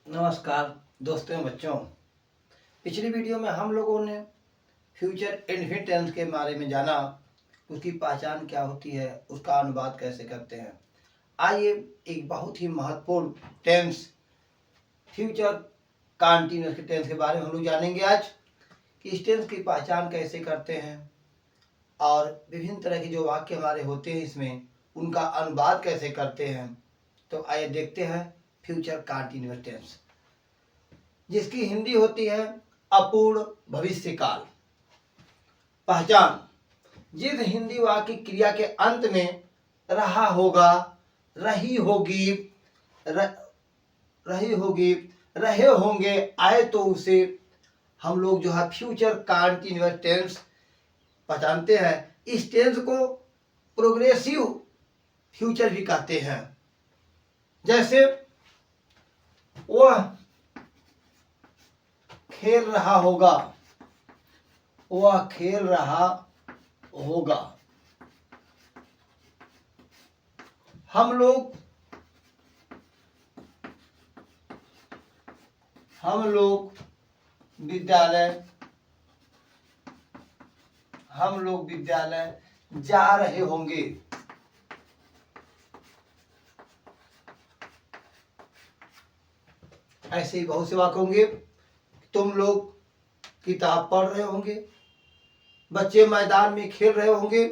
नमस्कार दोस्तों एवं बच्चों। पिछली वीडियो में हम लोगों ने फ्यूचर इंडेफिनिट टेंस के बारे में जाना, उसकी पहचान क्या होती है, उसका अनुवाद कैसे करते हैं। आइए एक बहुत ही महत्वपूर्ण टेंस फ्यूचर कंटीन्यूअस के टेंस के बारे में हम लोग जानेंगे आज कि इस टेंस की पहचान कैसे करते हैं और विभिन्न तरह के जो वाक्य हमारे होते हैं इसमें उनका अनुवाद कैसे करते हैं। तो आइए देखते हैं फ्यूचर कंटीन्यूअस टेंस, जिसकी हिंदी होती है अपूर्ण भविष्यकाल। पहचान: जिस हिंदी वाक्य क्रिया के अंत में रहा होगा, रही होगी, रही होगी, रहे होंगे आए तो उसे हम लोग जो है फ्यूचर कंटीन्यूअस टेंस पहचानते हैं। इस टेंस को प्रोग्रेसिव फ्यूचर भी कहते हैं। जैसे वह खेल रहा होगा, वह खेल रहा होगा। हम लोग विद्यालय जा रहे होंगे। ऐसे ही बहुत से वाक्य होंगे। तुम लोग किताब पढ़ रहे होंगे, बच्चे मैदान में खेल रहे होंगे।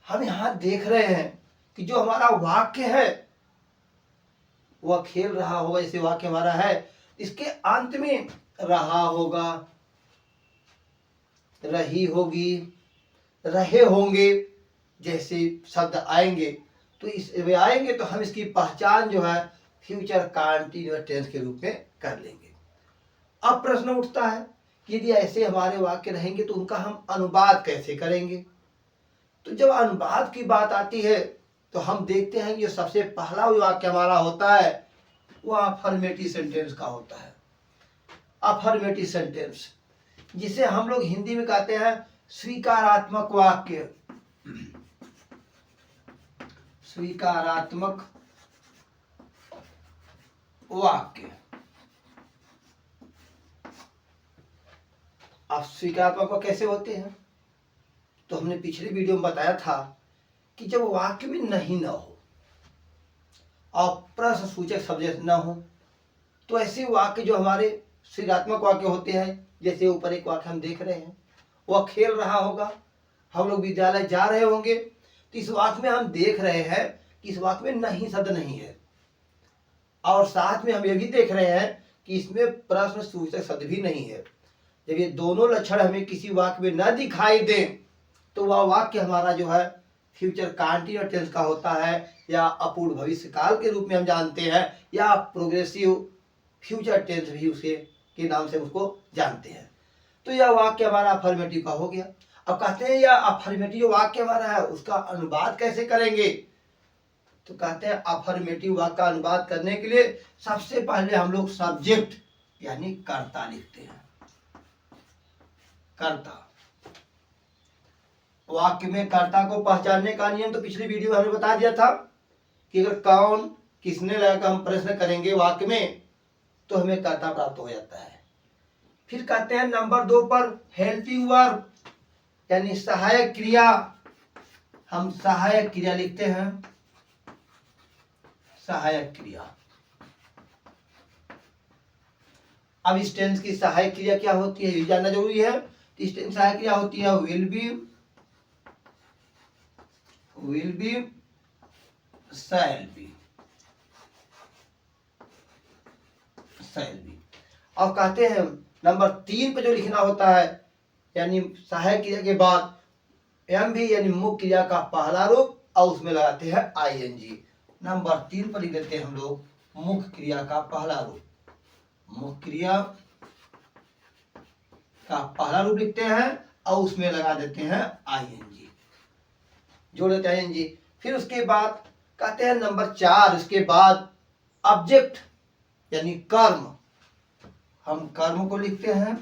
हम यहाँ देख रहे हैं कि जो हमारा वाक्य है वह खेल रहा होगा, ऐसे वाक्य हमारा है, इसके अंत में रहा होगा, रही होगी, रहे होंगे जैसे शब्द आएंगे तो तो हम इसकी पहचान जो है फ्यूचर कंटीन्यूअस टेंस के रूप में कर लेंगे। अब प्रश्न उठता है कि यदि ऐसे हमारे वाक्य रहेंगे तो उनका हम अनुवाद कैसे करेंगे। तो जब अनुवाद की बात आती है तो हम देखते हैं कि सबसे पहला वाक्य हमारा होता है वह अफर्मेटिव सेंटेंस का होता है। अफर्मेटिव सेंटेंस, जिसे हम लोग हिंदी में कहते हैं स्वीकारात्मक वाक्य। स्वीकारात्मक वाक्य। अब स्वीकारात्मक कैसे होते हैं तो हमने पिछली वीडियो में बताया था कि जब वाक्य में नहीं न हो और प्रश्न सूचक सब्जेक्ट न हो तो ऐसे वाक्य जो हमारे स्वीकारात्मक वाक्य होते हैं, जैसे ऊपर एक वाक्य हम देख रहे हैं, वह खेल रहा होगा, हम लोग विद्यालय जा रहे होंगे। तो इस वाक्य में हम देख रहे हैं कि इस वाक्य में नहीं शब्द नहीं है और साथ में हम ये भी देख रहे हैं कि इसमें प्रश्न सूचक शब्द भी नहीं है। जब ये दोनों लक्षण हमें किसी वाक्य में न दिखाई दें तो वह वाक्य हमारा जो है फ्यूचर कंटीन्यूअस टेंस का होता है, या अपूर्ण भविष्यकाल के रूप में हम जानते हैं, या प्रोग्रेसिव फ्यूचर टेंस भी उसके के नाम से उसको जानते हैं। तो यह वाक्य हमारा अफर्मेटिव का हो गया। अब कहते हैं यह अफर्मेटिव वाक्य हमारा है, उसका अनुवाद कैसे करेंगे। तो कहते हैं अफर्मेटिव वाक्य का अनुवाद करने के लिए सबसे पहले हम लोग सब्जेक्ट यानी कर्ता लिखते हैं। कर्ता, वाक्य में कर्ता को पहचानने का नियम तो पिछली वीडियो में हमने बता दिया था कि अगर कौन किसने लगाकर हम प्रश्न करेंगे वाक्य में तो हमें कर्ता प्राप्त हो जाता है। फिर कहते हैं नंबर 2 पर हेल्पिंग वर्ब यानी सहायक क्रिया। हम सहायक क्रिया लिखते हैं। सहायक क्रिया। अब इस टेंस की सहायक क्रिया क्या होती है ये जानना जरूरी है। इस टेंस सहायक क्रिया होती है विल बी, शैल बी। और कहते हैं नंबर 3 पे जो लिखना होता है यानी सहायक क्रिया के बाद एम भी यानी मुख्य क्रिया का पहला रूप और उसमें लगाते हैं आईएनजी। नंबर 3 पर लिख देते हैं हम लोग मुख्य क्रिया का पहला रूप। मुख्य क्रिया का पहला रूप लिखते हैं और उसमें लगा देते हैं आईएनजी, जोड़ देते हैं आईएनजी। फिर उसके बाद कहते हैं नंबर 4, इसके बाद ऑब्जेक्ट यानी कर्म। हम कर्म को लिखते हैं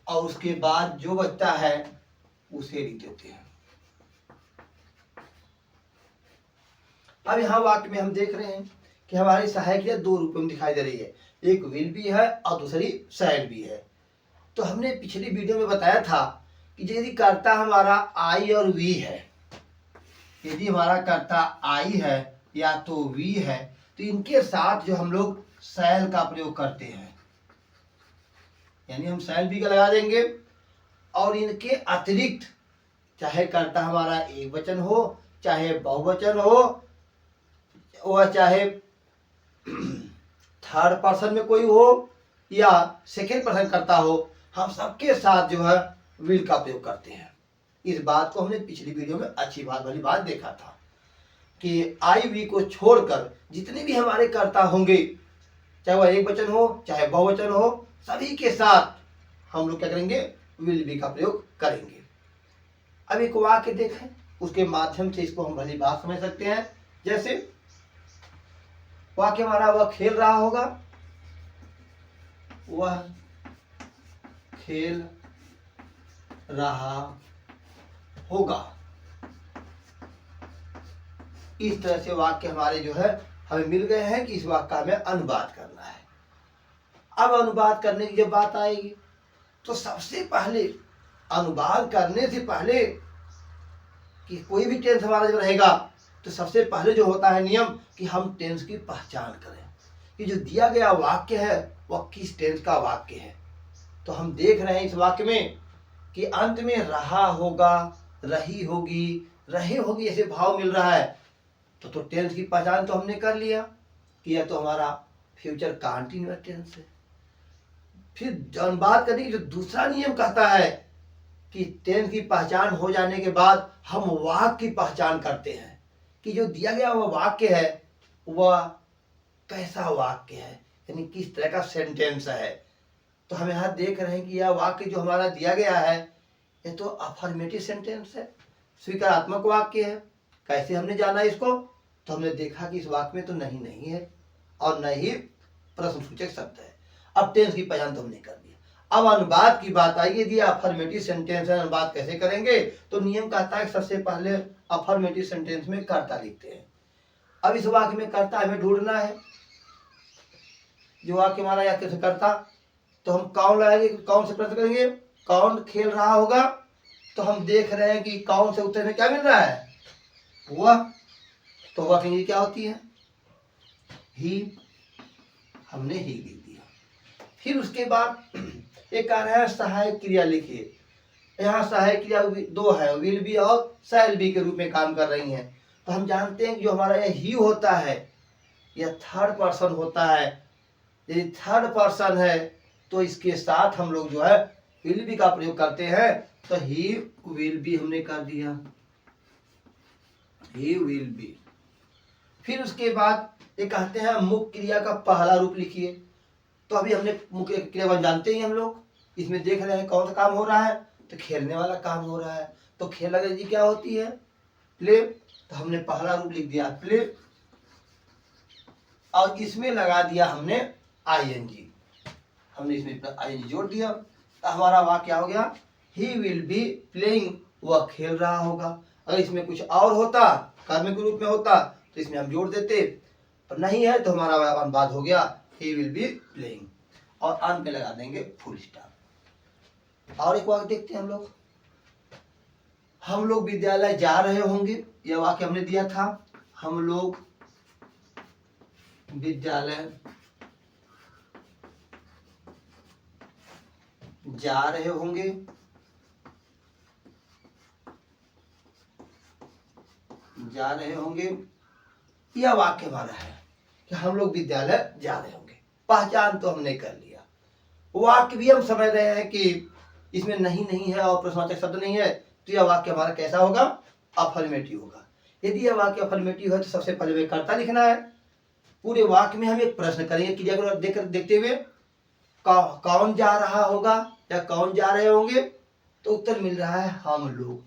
और उसके बाद जो बचता है उसे लिख देते हैं। अब यहाँ वाक्य में हम देख रहे हैं कि हमारी सहायक क्रिया दो रूपों में दिखाई दे रही है, एक विल भी है और दूसरी शैल भी है। तो हमने पिछली वीडियो में बताया था कि यदि कर्ता हमारा आई और वी है, यदि हमारा कर्ता आई है या तो वी है, तो इनके साथ जो हम लोग शैल का प्रयोग करते हैं, यानी हम शैल भी का लगा देंगे। और इनके अतिरिक्त चाहे कर्ता हमारा एक वचन हो, चाहे बहुवचन हो, वह चाहे थर्ड पर्सन में कोई हो या सेकेंड पर्सन कर्ता हो, हम सबके साथ जो है विल का प्रयोग करते हैं। इस बात को हमने पिछली वीडियो में अच्छी बात वाली बात देखा था कि आई वी को छोड़कर जितने भी हमारे कर्ता होंगे, चाहे वह एक वचन हो चाहे बहुवचन हो, सभी के साथ हम लोग क्या करेंगे, विल बी का प्रयोग करेंगे। अब एक वाक्य देखें, उसके माध्यम से इसको हम भली बात समझ सकते हैं। जैसे वाक्य हमारा, वह खेल रहा होगा, वह खेल रहा होगा। इस तरह से वाक्य हमारे जो है हमें मिल गए हैं कि इस वाक्य का हमें अनुवाद करना है। अब अनुवाद करने की जब बात आएगी तो सबसे पहले अनुवाद करने से पहले कि कोई भी टेंस हमारा जब रहेगा तो सबसे पहले जो होता है नियम कि हम टेंस की पहचान करें कि जो दिया गया वाक्य है वह किस टेंस का वाक्य है। तो हम देख रहे हैं इस वाक्य में कि अंत में रहा होगा, रही होगी, रहे होगी ऐसे भाव मिल रहा है। तो टेंस की पहचान तो हमने कर लिया कि यह तो हमारा फ्यूचर कंटीन्यूअस टेंस है। फिर अनुवाद करने की जो दूसरा नियम कहता है कि टेंस की पहचान हो जाने के बाद हम वाक्य की पहचान करते हैं कि जो दिया गया वह वाक्य है वह कैसा वाक्य है, यानी किस तरह का सेंटेंस है। तो हम यहाँ देख रहे हैं कि यह वाक्य जो हमारा दिया गया है ये तो अफर्मेटिव सेंटेंस है, स्वीकारात्मक वाक्य है। कैसे हमने जाना इसको, तो हमने देखा कि इस वाक्य में तो नहीं है और न ही प्रश्नसूचक शब्द है। अब टेंस की पहचान तो हमने कर दिया। अब अनुवाद की बात आई, यदि अफर्मेटिव सेंटेंस है, अनुवाद कैसे करेंगे, तो नियम कहता है सबसे पहले अफर्मेटिव सेंटेंस में कर्ता लिखते हैं। अब इस वाक्य में कर्ता हमें ढूंढना है। जो वाक्य हमारा या कैसे कर्ता, तो हम कौन लगाएंगे, कौन से प्रश्न करेंगे, कौन खेल रहा होगा। तो हम देख रहे हैं कि कौन से उत्तर में क्या मिल रहा है, वह। तो वह की क्या होती है, ही। हमने ही लिख दिया। फिर उसके बाद एक कह रहा है सहायक क्रिया लिखिए। यहाँ सहायक क्रिया दो है, विल बी और शैल बी के रूप में काम कर रही हैं। तो हम जानते हैं कि जो हमारा यह ही होता है यह थर्ड पर्सन होता है। यदि थर्ड पर्सन है तो इसके साथ हम लोग जो है विल बी का प्रयोग करते हैं। तो ही विल बी हमने कर दिया, ही विल बी। फिर उसके बाद ये कहते हैं मुख्य क्रिया का पहला रूप लिखिए। तो अभी हमने मुख्य क्रियावन जानते ही हम लोग, इसमें देख रहे हैं कौन सा काम हो रहा है, तो खेलने वाला काम हो रहा है। तो खेल अंग्रेजी क्या होती है, प्ले। तो हमने पहला रूप लिख दिया प्ले और इसमें लगा दिया हमने आईएनजी। हमने इसमें आईएनजी जोड़ दिया तो हमारा वाक्य क्या हो गया, ही विल बी प्लेइंग, वह खेल रहा होगा। अगर इसमें कुछ और होता, कर्म के रूप में होता, तो इसमें हम जोड़ देते, पर नहीं है तो हमारा अनुवाद हो गया ही विल बी प्लेइंग और अंत में लगा देंगे फुल स्टॉप। और एक वाक्य देखते हैं हम लोग विद्यालय जा रहे होंगे। यह वाक्य हमने दिया था, हम लोग विद्यालय जा रहे होंगे। जा रहे होंगे, यह वाक्य हमारा है कि हम लोग विद्यालय जा रहे होंगे। पहचान तो हमने कर लिया। वाक्य भी हम समझ रहे हैं कि इसमें नहीं है और प्रश्नवाचक शब्द नहीं है, तो यह वाक्य हमारा कैसा होगा, अफर्मेटिव होगा। यदि यह वाक्य अफर्मेटिव है तो सबसे पहले हमें कर्ता लिखना है। पूरे वाक्य में हम एक प्रश्न करेंगे क्रिया को देखते हुए, कौन जा रहा होगा या कौन जा रहे होंगे। तो उत्तर मिल रहा है हम लोग।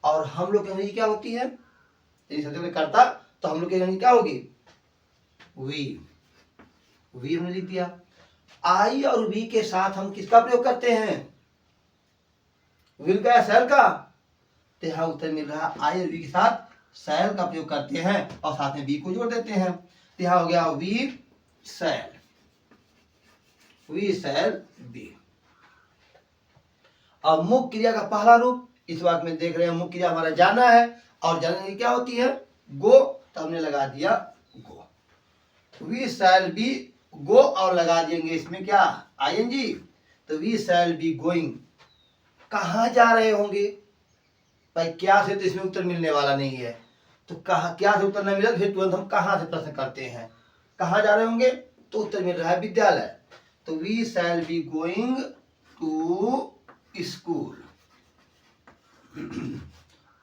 और हम लोग की अंग्रेजी क्या होती है, यदि सबसे पहले कर्ता तो हम लोग की अंग्रेजी क्या होगी, वी हमने लिख दिया। आई और वी के साथ हम किसका प्रयोग करते हैं, विल का या शैल का। तो यहाँ उत्तर मिल रहा है आई और वी के साथ शैल का प्रयोग करते हैं और साथ में बी को जोड़ देते हैं। यहाँ हो गया वी शैल बी। अब मुख्य क्रिया का पहला रूप इस वाक्य में देख रहे हैं, मुख्य क्रिया हमारा जाना है और जाने की क्या होती है, गो, तो हमने लगा दिया गो। वी शैल बी गो और लगा देंगे इसमें क्या, आईएनजी। तो वी शैल बी गोइंग, कहाँ जा रहे होंगे भाई, क्या से तो इसमें उत्तर मिलने वाला नहीं है, तो कहा क्या से उत्तर नहीं मिला, फिर तुरंत हम कहाँ से प्रश्न करते हैं, कहाँ जा रहे होंगे, तो उत्तर मिल रहा है विद्यालय। तो we shall be going to school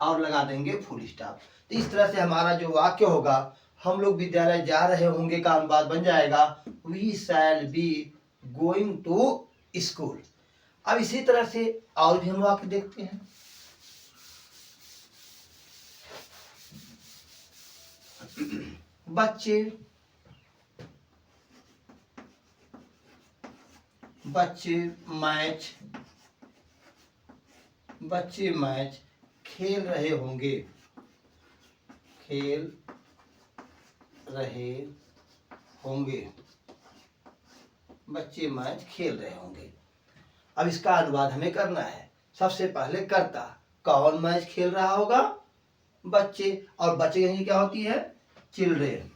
और लगा देंगे फुल स्टॉप। तो इस तरह से हमारा जो वाक्य होगा, हम लोग विद्यालय जा रहे होंगे का अनुवाद बन जाएगा we shall be going to school. अब इसी तरह से और भी हम वाक्य देखते हैं। बच्चे मैच खेल रहे होंगे, बच्चे मैच खेल रहे होंगे। अब इसका अनुवाद हमें करना है। सबसे पहले कर्ता, कौन मैच खेल रहा होगा, बच्चे, और बच्चे की क्या होती है, चिल्ड्रेन।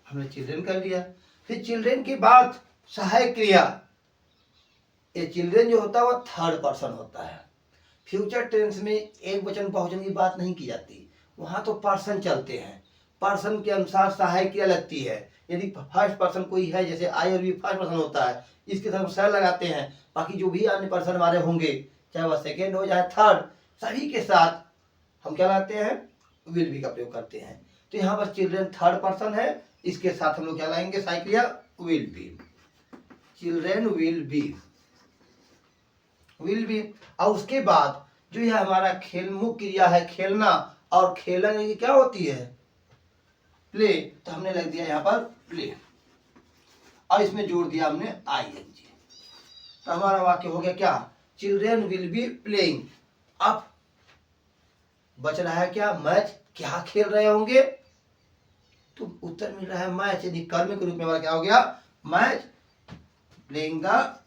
हमने चिल्ड्रेन कर लिया। फिर चिल्ड्रेन के बाद सहायक क्रिया, ये चिल्ड्रेन जो होता है वो थर्ड पर्सन होता है। फ्यूचर टेंस में एक वचन बहुवचन की बात नहीं की जाती, वहां तो पर्सन चलते हैं, पर्सन के अनुसार सहायक क्रिया लगती है। यदि फर्स्ट पर्सन कोई है, जैसे आई और वी फर्स्ट पर्सन होता है, इसके साथ सर लगाते हैं। बाकी जो भी अन्य पर्सन हमारे होंगे, चाहे वह सेकेंड हो चाहे थर्ड, सभी के साथ हम क्या लगाते हैं, विल बी का प्रयोग करते हैं। तो यहाँ पर चिल्ड्रेन थर्ड पर्सन है, इसके साथ हम लोग क्या लाएंगे, सहायक क्रिया will be. Children will be, और उसके बाद जो यह हमारा खेल मुख्य क्रिया है, खेलना, और खेलने की क्या होती है, प्ले, तो हमने लग दिया यहाँ पर प्ले, और इसमें जोड़ दिया हमने आईएनजी। तो हमारा वाक्य हो गया क्या, चिल्ड्रेन विल बी प्लेइंग। अब बच रहा है क्या, मैच, क्या खेल रहे होंगे, तो उत्तर मिल रहा है मैच, यानी कर्म के रूप में हमारा क्या हो गया, मैच, प्लेइंग द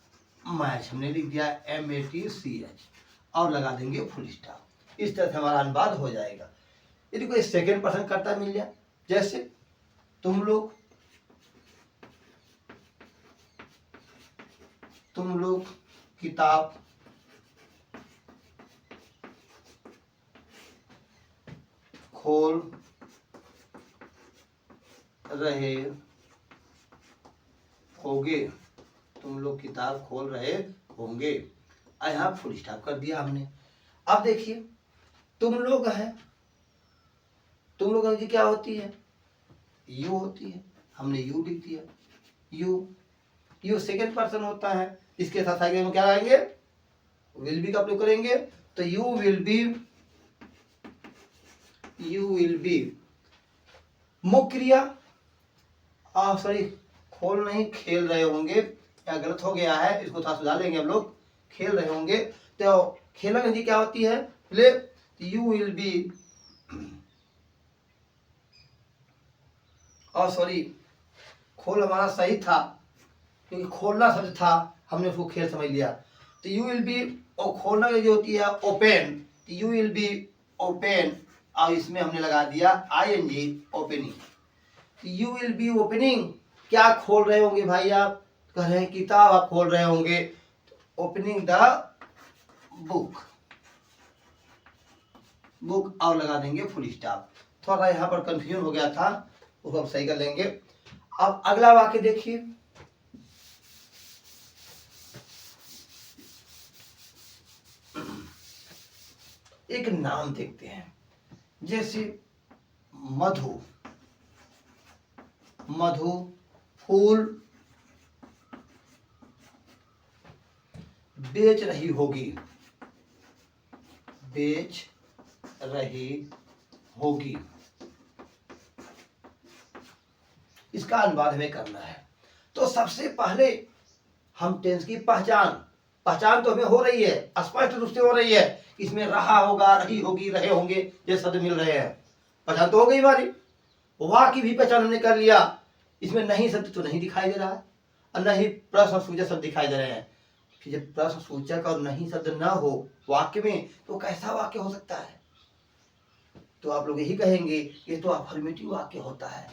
मैच, हमने लिख दिया MATCH और लगा देंगे फुल स्टॉप। इस तरह से हमारा अनुवाद हो जाएगा। यदि कोई सेकेंड पर्सन करता मिल जाए, जैसे तुम लोग किताब खोल रहे होगे, तुम लोग किताब खोल रहे होंगे, यहाँ फुल स्टॉप कर दिया हमने। अब देखिए, तुम लोग हैं, तुम लोगों की क्या होती है, यू होती है, हमने यू लिख दिया। यू सेकेंड पर्सन होता है, इसके साथ आगे हम क्या लाएंगे, विल बी का प्रयोग करेंगे। तो यू विल बी मुख्य क्रिया, सॉरी खोल नहीं, खेल रहे होंगे, क्या गलत हो गया है, इसको थोड़ा सुधार लेंगे हम लोग, खेल रहे होंगे। तो खेलना जी क्या होती है, प्ले, यू विल बी, और सॉरी खोल हमारा सही था, क्योंकि खोलना शब्द था, हमने उसको खेल समझ लिया। तो यू विल बी, और खोलना जो होती है open, you will be open, और इसमें हमने लगा दिया ING, opening. You will be opening, क्या खोल रहे होंगे भाई, आप कह रहे हैं किताब आप खोल रहे होंगे, ओपनिंग द बुक, और लगा देंगे फुल स्टॉप। थोड़ा यहाँ पर कंफ्यूजन हो गया था, उसको हम सही कर लेंगे। अब अगला वाक्य देखिए, एक नाम देखते हैं, जैसे मधु फूल बेच रही होगी, इसका अनुवाद हमें करना है। तो सबसे पहले हम टेंस की पहचान तो हमें हो रही है, स्पष्ट रूप से हो रही है, इसमें रहा होगा, रही होगी, रहे होंगे, ये शब्द मिल रहे हैं। पहचान तो हो गई हमारी। वाक्य भी पहचान हमने कर लिया। इसमें नहीं शब्द तो नहीं दिखाई दे रहा है और न ही प्रश्न सूचक शब्द दिखाई दे रहे हैं। फिर जब प्रश्न सूचक और नहीं शब्द न हो वाक्य में तो कैसा वाक्य हो सकता है? तो आप लोग यही कहेंगे ये तो अफर्मेटिव वाक्य होता है,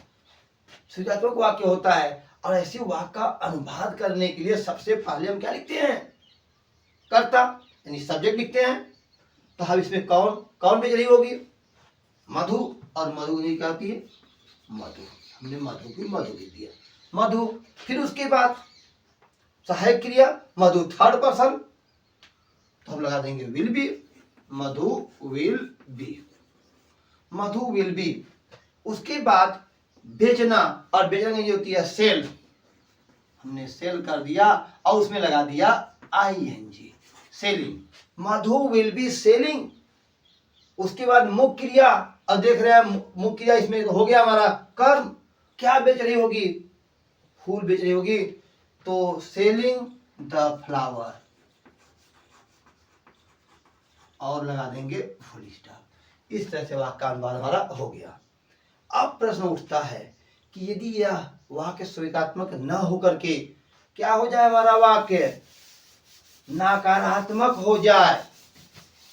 सूचनात्मक वाक्य होता है। और ऐसे वाक्य का अनुवाद करने के लिए सबसे पहले हम क्या लिखते हैं? कर्ता यानी सब्जेक्ट लिखते हैं। तो हम इसमें कौन कौन बेच रही होगी? मधु। और मधु नहीं क्या होती है? मधु। हमने मधु की मधु लिख दिया, मधु। फिर उसके बाद सहायक क्रिया मधु थर्ड पर्सन, तो हम लगा देंगे will be. Madhu will B, Madhu will B. उसके बाद बेचना, और बेचना की होती है सेल, हमने सेल कर दिया और उसमें लगा दिया ING, selling. Madhu will be selling. उसके बाद मुख्य क्रिया, अब देख रहे हैं मुख्य क्रिया इसमें हो गया हमारा कर्म। क्या बेच रही होगी? फूल बेच रही होगी, तो सेलिंग द फ्लावर, और लगा देंगे फुल स्टॉप। इस तरह से वाक्य का अनुवाद हमारा हो गया। अब प्रश्न उठता है कि यदि यह वाक्य स्वीकारात्मक न होकर के क्या हो जाए? हमारा वाक्य नकारात्मक हो जाए।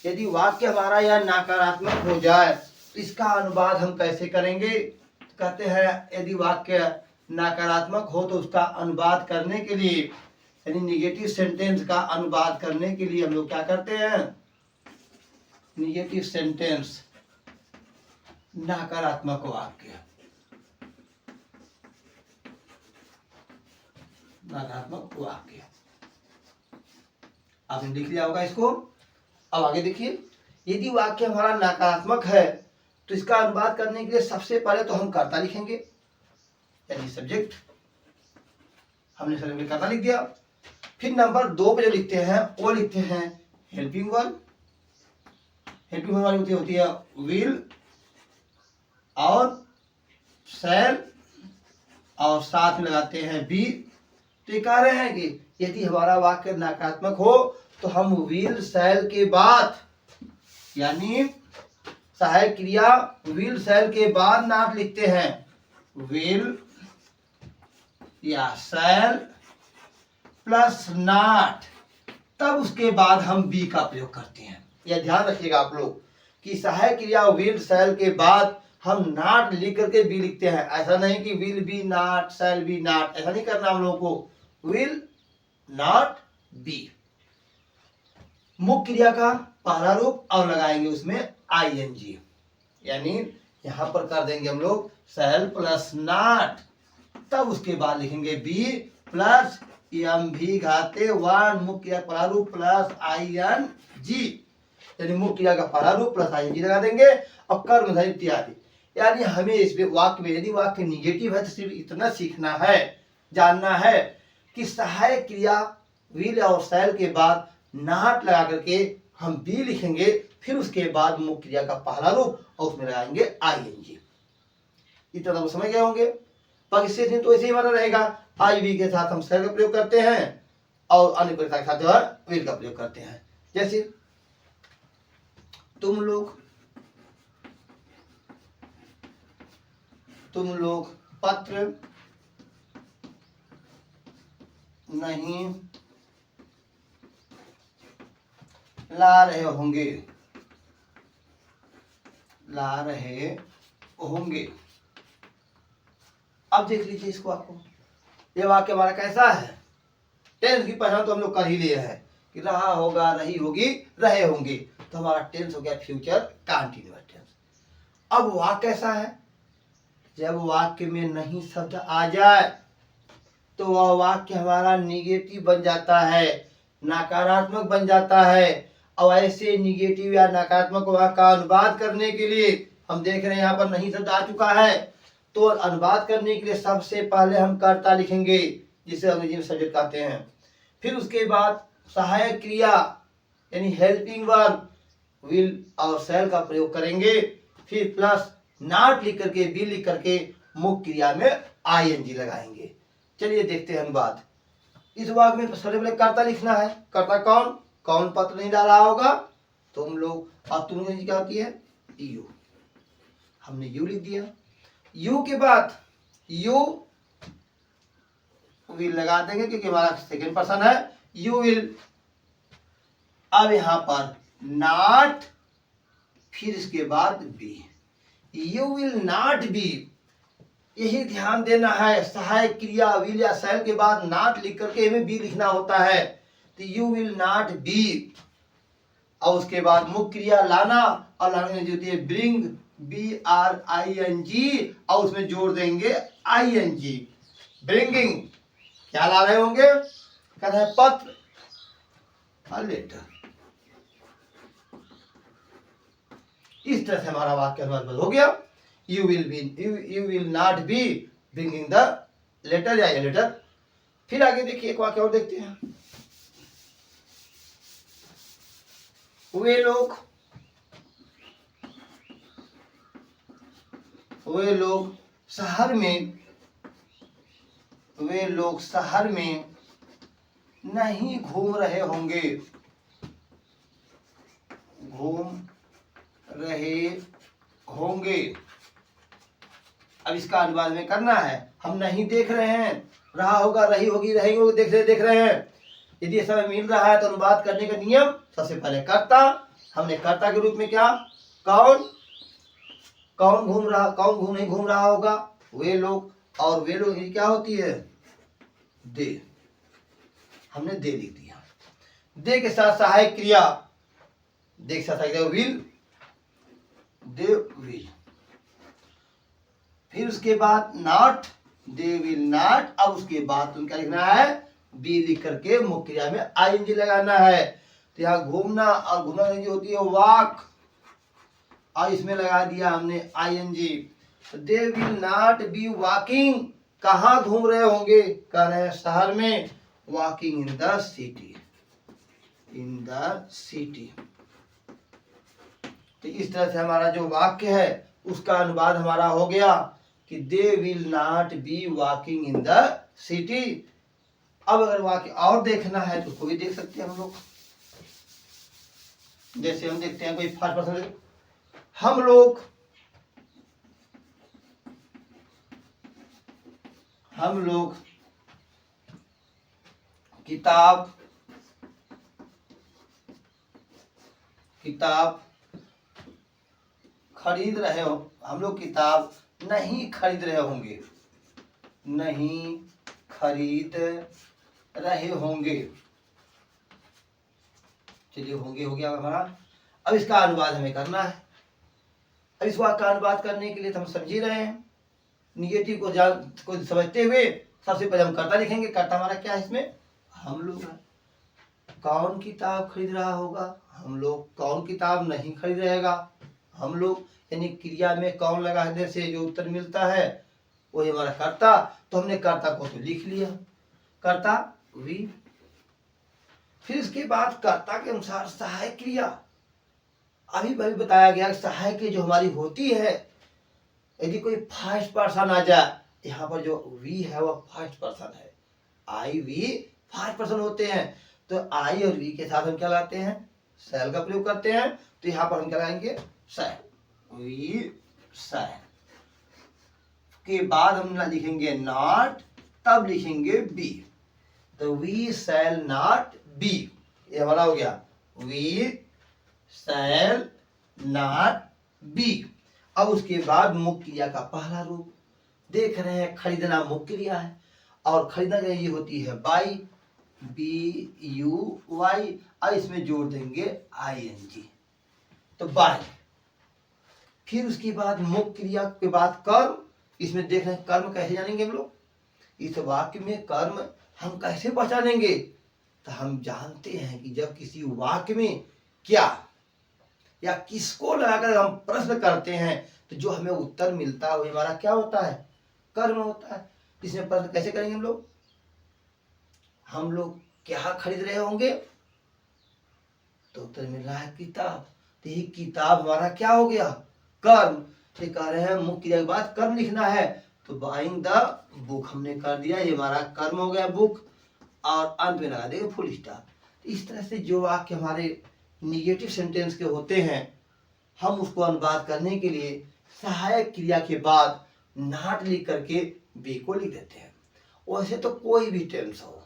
यदि वाक्य हमारा यह नकारात्मक हो जाए तो इसका अनुवाद हम कैसे करेंगे? तो कहते हैं यदि वाक्य नकारात्मक हो तो उसका अनुवाद करने के लिए, यानी निगेटिव सेंटेंस का अनुवाद करने के लिए हम लोग क्या करते हैं? निगेटिव सेंटेंस, नकारात्मक वाक्य, नकारात्मक वाक्य। आपने लिख लिया होगा इसको। अब आगे देखिए, यदि वाक्य हमारा नकारात्मक है तो इसका अनुवाद करने के लिए सबसे पहले तो हम कर्ता लिखेंगे, यानी सब्जेक्ट। हमने सब्जेक्ट कर्ता लिख दिया। फिर नंबर 2 पे जो लिखते हैं वो लिखते हैं हेल्पिंग वर्ब। हेल्पिंग वर्ब वाली होती है विल और शैल, और साथ में लगाते हैं बी। तो ये कह रहे हैं कि यदि हमारा वाक्य नकारात्मक हो तो हम विल शैल के बाद, यानी सहायक क्रिया विल शैल के बाद नॉट लिखते हैं। विल या शैल प्लस नॉट, तब उसके बाद हम बी का प्रयोग करते हैं। यह ध्यान रखिएगा आप लोग कि सहायक क्रिया विल शैल के बाद हम नॉट लिख करके बी लिखते हैं। ऐसा नहीं कि will be not shall be not, ऐसा नहीं करना हम लोगों को। विल नॉट बी मुख्य क्रिया का पहला रूप, और लगाएंगे उसमें आईएनजी, यानी यहां पर कर देंगे हम लोग शैल प्लस नॉट, तब उसके बाद लिखेंगे बी प्लस एम भी घाते 1 मुख्य क्रिया पहला रूप प्लस आईएनजी, यानी मुख्य क्रिया का पहला रूप प्लस आईएनजी लगा देंगे और कर्म इत्यादि। यानी हमें इस वाक्य में यदि वाक्य निगेटिव है तो सिर्फ इतना सीखना है, जानना है कि सहायक क्रिया विल और शैल के बाद नॉट लगा करके हम बी लिखेंगे, फिर उसके बाद मुख्य क्रिया का पहला रूप और उसमें लगाएंगे आईएनजी। इतना तो समझ गए होंगे। पक्षी दिन तो ऐसे ही बना रहेगा, आई वी के साथ हम शैल का प्रयोग करते हैं और अन्य के साथ जो है विल का प्रयोग करते हैं। जैसे तुम लोग पत्र नहीं ला रहे होंगे। अब देख लीजिए इसको, आपको ये वाक्य हमारा कैसा है? टेंस की पहचान तो हम लोग कर ही लिए हैं कि रहा होगा, रही होगी, रहे होंगे, तो हमारा टेंस हो गया फ्यूचर कंटीन्यूअस टेंस। अब वाक्य कैसा है? जब वाक्य में नहीं शब्द आ जाए तो वह वाक्य हमारा निगेटिव बन जाता है, नकारात्मक बन जाता है। और ऐसे निगेटिव या नकारात्मक वाक्य का अनुवाद करने के लिए हम देख रहे हैं यहाँ पर नहीं शब्द आ चुका है, तो अनुवाद करने के लिए सबसे पहले हम कर्ता लिखेंगे, जिसे अंग्रेजी में सब्जेक्ट कहते हैं। फिर उसके बाद सहायक क्रिया यानी हेल्पिंग वर्ब विल और शैल का प्रयोग करेंगे, फिर प्लस नॉट लिख करके बी लिख करके मुख्य क्रिया में आईएनजी लगाएंगे। चलिए देखते हैं अनुवाद। इस वाक्य में सबसे पहले कर्ता लिखना है। कर्ता कौन पत्र नहीं डाला होगा? तुम लोग। और तुम क्या होती है? यू। हमने यू लिख दिया। यू के बाद यू विल लगा देंगे क्योंकि हमारा सेकेंड पर्सन है। यू विल, अब यहां पर नॉट, फिर इसके बाद be. You will not be, यही ध्यान देना है। सहायक क्रिया विल या शैल के बाद नॉट लिख करके हमें बी लिखना होता है। तो यू विल नॉट बी, और उसके बाद मुख्य क्रिया लाना, और लाने में जो होती है ब्रिंग, BRING, और उसमें जोड़ देंगे ING। ब्रिंगिंग क्या ला रहे होंगे, कहते हैं पत्र और लेटर। इस तरह से हमारा वाक्य अनुवाद हो गया। You will not be bringing the letter या लेटर। फिर आगे देखिए एक वाक्य और देखते हैं। वे लोग शहर में नहीं घूम रहे होंगे। अब इसका अनुवाद में करना है। हम नहीं देख रहे हैं, रहा होगा, रही होगी, रहेंगे, देख रहे हैं। यदि समय मिल रहा है तो अनुवाद करने का नियम, सबसे पहले कर्ता, हमने कर्ता के रूप में क्या, कौन नहीं घूम रहा होगा, वे लोग, और वे लोग क्या होती है, दे, हमने दे लिख दिया। दे के साथ सहायक क्रिया, दे के साथ सहायक क्रिया विल, दे विल। फिर उसके बाद नॉट, दे विल नॉट, अब उसके बाद तुम क्या लिखना है, बी लिख करके मुख्य क्रिया में ING लगाना है। तो यहाँ घूमना, और घूमना जो होती है वॉक, और इसमें लगा दिया हमने ING। They will not be walking, कहाँ घूम रहे होंगे, कह रहे हैं शहर में, वॉकिंग इन द सिटी। तो इस तरह से हमारा जो वाक्य है उसका अनुवाद हमारा हो गया कि they will not be walking in the city. अब अगर वाक्य और देखना है तो कोई देख सकते हैं हम लोग। जैसे हम देखते हैं कोई फर्स्ट पर्सन, हम लोग किताब खरीद रहे हो, हम लोग किताब नहीं खरीद रहे होंगे। चलिए होंगे हो गया हमारा। अब इसका अनुवाद हमें करना है। अब इस वाक्य का अनुवाद करने के लिए तो हम समझ ही रहे हैं, निगेटिव को समझते हुए सबसे पहले हम कर्ता लिखेंगे। कर्ता हमारा क्या है इसमें, हम लोग है। कौन किताब खरीद रहा होगा, हम लोग। कौन किताब नहीं खरीद रहेगा, हम लोग। यानी क्रिया में कौन लगाने से जो उत्तर मिलता है वही हमारा कर्ता। तो हमने कर्ता को तो लिख लिया, कर्ता वी। फिर इसके बाद कर्ता के अनुसार सहायक क्रिया, अभी बताया गया सहायक क्रिया जो हमारी होती है, यदि कोई फर्स्ट पर्सन आ जाए, यहाँ पर जो वी है वह फर्स्ट पर्सन है, आई वी फर्स्ट पर्सन होते हैं। तो आई और वी के साथ हम क्या लाते हैं, शैल का प्रयोग करते हैं। तो यहाँ पर हम क्या लाएंगे, शैल, वी शैल। के बाद हम लिखेंगे नॉट, तब लिखेंगे बी। तो वी शैल नॉट बी, ये हमारा हो गया, वी शैल नॉट बी। अब उसके बाद मुख्य क्रिया का पहला रूप देख रहे हैं, खरीदना मुख्य क्रिया है, और खरीदना ये होती है बाई, BUY, और इसमें जोड़ देंगे ING, तो बाई। फिर उसके बाद मुख्य क्रिया के बाद कर्म, इसमें देख रहे हैं कर्म कैसे जानेंगे हम लोग, इस वाक्य में कर्म हम कैसे पहचानेंगे। तो हम जानते हैं कि जब किसी वाक्य में क्या या किसको लगाकर हम प्रश्न करते हैं तो जो हमें उत्तर मिलता है वो हमारा क्या होता है, कर्म होता है। इसमें प्रश्न कैसे करेंगे हम लोग क्या खरीद रहे होंगे, तो उत्तर मिल रहा है किताब। तो ये किताब हमारा क्या हो गया, कर्म। तो कह रहे हैं मुख्य क्रिया के बाद कर्म लिखना है, तो बाइंग द बुक हमने कर दिया, ये हमारा कर्म हो गया बुक, और अंत में लगा देंगे फुल स्टॉप। इस तरह से जो वाक्य हमारे निगेटिव सेंटेंस के होते हैं हम उसको अनुवाद करने के लिए सहायक क्रिया के बाद नॉट लिख करके बी को लिख देते हैं। वैसे तो कोई भी टेंस हो,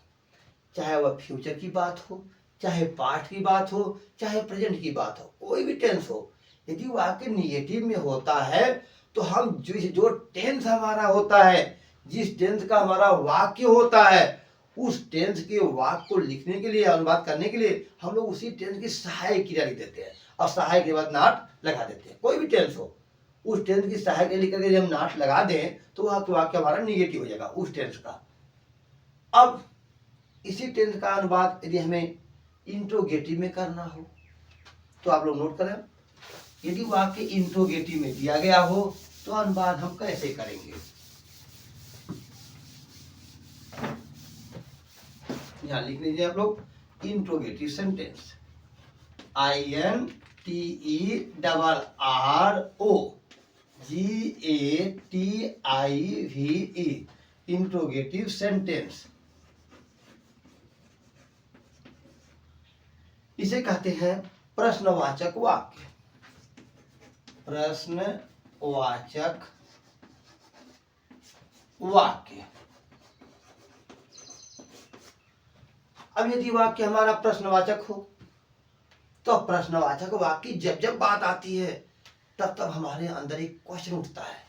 चाहे वह फ्यूचर की बात हो, चाहे पास्ट की बात हो, चाहे प्रेजेंट की बात हो, कोई भी टेंस हो, यदि वाक्य निगेटिव में होता है तो हम जो टेंस हमारा होता है, जिस टेंस का हमारा वाक्य होता है, उस टेंस के वाक्य को लिखने के लिए, अनुवाद करने के लिए हम लोग उसी टेंस की सहायक क्रिया लिख देते हैं और सहायक के बाद नॉट लगा देते हैं। कोई भी टेंस हो, उस टेंस की सहायक लिख करके जब हम नॉट लगा दें तो वह वाक्य हमारा निगेटिव हो जाएगा उस टेंस का। अब इसी टेंस का अनुवाद यदि हमें इंट्रोगेटिव में करना हो तो आप लोग नोट करें, यदि वाक्य इंट्रोगेटिव में दिया गया हो तो अनुवाद हम कैसे करेंगे। यहां लिख लीजिए आप लोग, interrogative sentence, INTERROGATIVE, interrogative sentence. इसे कहते हैं प्रश्नवाचक वाक्य। प्रश्नवाचक वाक्य। अब यदि वाक्य हमारा प्रश्नवाचक हो तो प्रश्नवाचक वाक्य जब जब बात आती है तब तब हमारे अंदर एक क्वेश्चन उठता है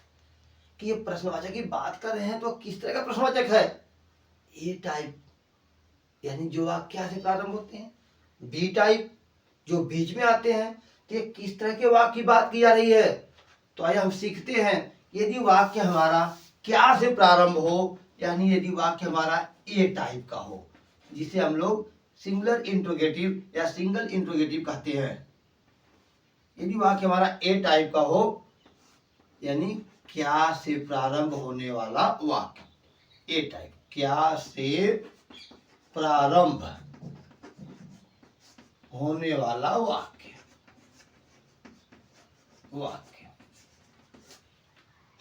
कि ये प्रश्नवाचक की बात कर रहे हैं तो किस तरह का प्रश्नवाचक है। ए टाइप यानी जो वाक्य से प्रारंभ होते हैं, बी टाइप जो बीच में आते हैं, तो ये किस तरह के वाक्य की बात की जा रही है। तो आइए हम सीखते हैं, यदि वाक्य हमारा क्या से प्रारंभ हो, यानी यदि वाक्य हमारा ए टाइप का हो, जिसे हम लोग सिंगुलर इंट्रोगेटिव या सिंगल इंट्रोगेटिव कहते हैं। यदि वाक्य हमारा ए टाइप का हो, यानी क्या से प्रारंभ होने वाला वाक्य, ए टाइप, क्या से प्रारंभ होने वाला वाक्य।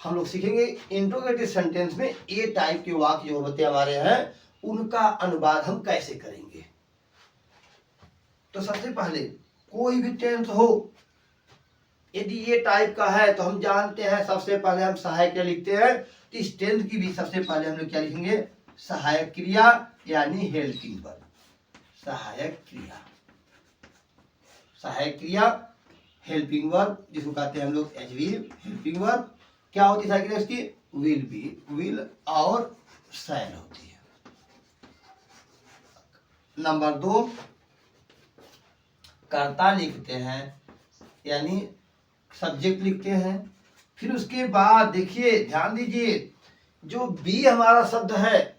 हम लोग सीखेंगे इंट्रोगेटिव सेंटेंस में ए टाइप के वाक्य जो होते हमारे हैं उनका अनुवाद हम कैसे करेंगे। तो सबसे पहले कोई भी टेंस हो, यदि ये टाइप का है तो हम जानते हैं सबसे पहले हम सहायक क्रिया लिखते हैं। तो इस टेंस की भी सबसे पहले हम लोग क्या लिखेंगे, सहायक क्रिया यानी हेल्पिंग वर्ब। सहायक क्रिया, सहायक क्रिया हेल्पिंग वर्ब, जिसको कहते हैं हम लोग एडवर्ब हेल्पिंग वर्ब। क्या होती है सहायक क्रिया उसकी, विल बी, विल और शैल होती है। नंबर 2 कर्ता लिखते हैं यानी सब्जेक्ट लिखते हैं। फिर उसके बाद देखिए ध्यान दीजिए, जो बी हमारा शब्द है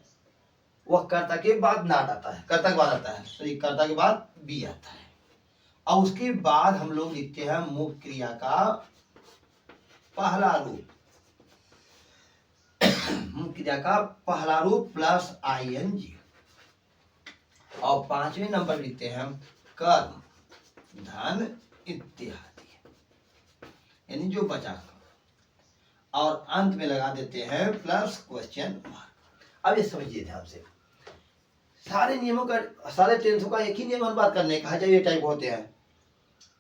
वह कर्ता के बाद नाट आता है, कर्ता के बाद आता है, सॉरी कर्ता के बाद बी आता है। और उसके बाद हम लोग लिखते हैं मुख्य क्रिया का पहला रूप, मुख्य क्रिया का पहला रूप प्लस ING। और 5वें नंबर लिखते हैं कर्म, धन इत्यादि, यानी जो बचा। और अंत में लगा देते हैं प्लस क्वेश्चन मार्क। अब ये समझिए ध्यान से, सारे नियमों का, सारे टेंसों का एक ही नियम अनुवाद करने का है, चाहे ये टाइप होते हैं।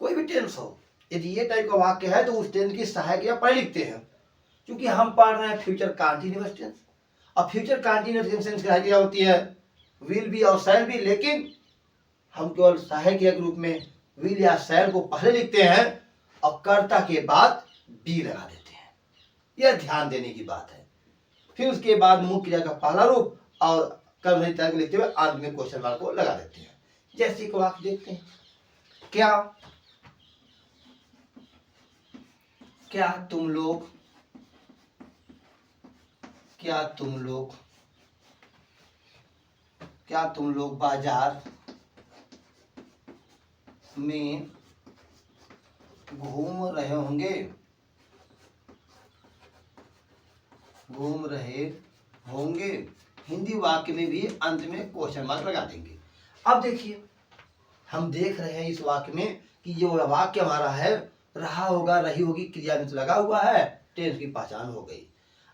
कोई भी टेंस हो, यदि ये टाइप का वाक्य है तो उस टेंस की सहायक क्रिया पहले लिखते हैं। क्योंकि हम पढ़ रहे हैं फ्यूचर कंटीन्यूअस टेंस, और फ्यूचर कंटीन्यूअस टेंस की सहायक क्रिया होती है विल बी और शैल बी, लेकिन हम केवल सहायक क्रिया के रूप में विल या शैल को पहले लिखते हैं और कर्ता के बाद बी लगा देते हैं। यह ध्यान देने की बात है। फिर उसके बाद मुख्य क्रिया का पहला रूप और कर्म लिखते हुए अंत में क्वेश्चन मार्क को लगा देते हैं। जैसे कि वाक्य देखते हैं, क्या तुम लोग बाजार में घूम रहे होंगे। हिंदी वाक्य में भी अंत में क्वेश्चन मार्क लगा देंगे। अब देखिए, हम देख रहे हैं इस वाक्य में कि जो वाक्य हमारा है रहा होगा, रही होगी, क्रिया में तो लगा हुआ है, टेंस की पहचान हो गई।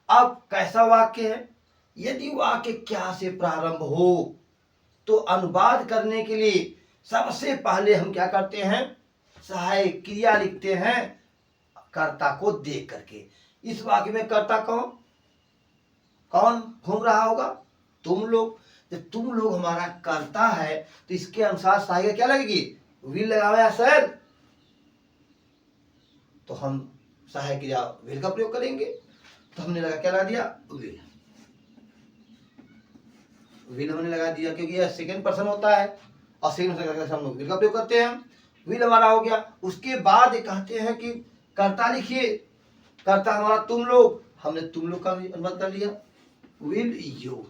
अब कैसा वाक्य है, यदि वाक्य क्या से प्रारंभ हो तो अनुवाद करने के लिए सबसे पहले हम क्या करते हैं, सहायक क्रिया लिखते हैं कर्ता को देख करके। इस वाक्य में कर्ता कौन कौन घूम रहा होगा? तुम लोग। जब तुम लोग हमारा कर्ता है तो इसके अनुसार सहायिका क्या लगेगी? विल लगावे या शैल। तो हम सहायक क्रिया विल का प्रयोग करेंगे। तो हमने क्या लगा दिया? विल। विल हमने लगा दिया क्योंकि यह सेकंड पर्सन होता है और सेकंड पर्सन हम लोग विल का प्रयोग करते हैं। विल हमारा हो गया। उसके बाद कहते हैं कि कर्ता लिखिए। कर्ता हमारा तुम लोग, हमने तुम लोग का अनुवाद कर लिया, विल यू।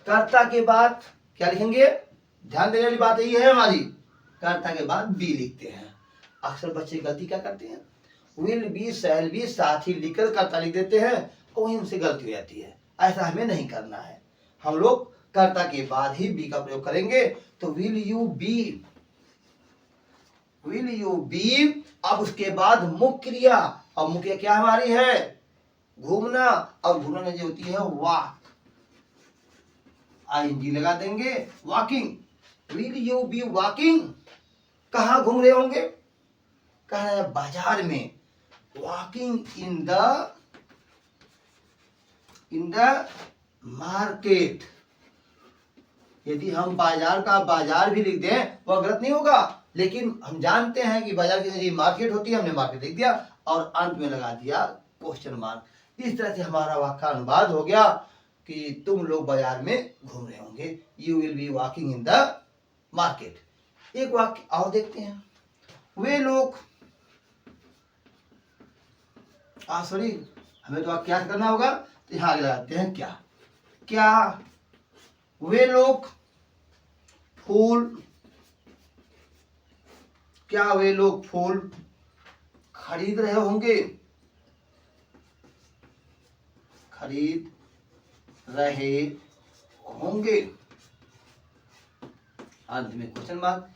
कर्ता के बाद क्या लिखेंगे? ध्यान देने वाली बात यही है हमारी, कर्ता के बाद बी लिखते हैं। अक्सर बच्चे गलती क्या करते हैं? विल बी शैल बी साथ ही लिखकर कर्ता लिख देते हैं और वहीं उनसे गलती हो जाती है। ऐसा हमें नहीं करना है। हम लोग कर्ता के बाद ही बी का प्रयोग करेंगे। तो will you be, will you be. अब उसके बाद मुख्य क्रिया, और मुख्य क्रिया क्या हमारी है? घूमना। और घूमना में जो होती है वॉक, आईएनजी लगा देंगे, walking. Will you be walking? कहाँ घूम रहे होंगे? कह रहे हैं बाजार में। Walking in the market. यदि हम बाजार का बाजार भी लिख दें वह गलत नहीं होगा, लेकिन हम जानते हैं कि बाजार की मार्केट होती है, हमने मार्केट लिख दिया और अंत में लगा दिया क्वेश्चन मार्क। इस तरह से हमारा वाक्य अनुवाद हो गया कि तुम लोग बाजार में घूम रहे होंगे, you will be walking in the market. एक वाक्य और देखते हैं। वे लोग, सॉरी, हमें तो क्या करना होगा? तो यहां लगाते हैं क्या। क्या वे लोग फूल, क्या वे लोग फूल खरीद रहे होंगे? खरीद रहे होंगे, अंत में क्वेश्चन मार्क।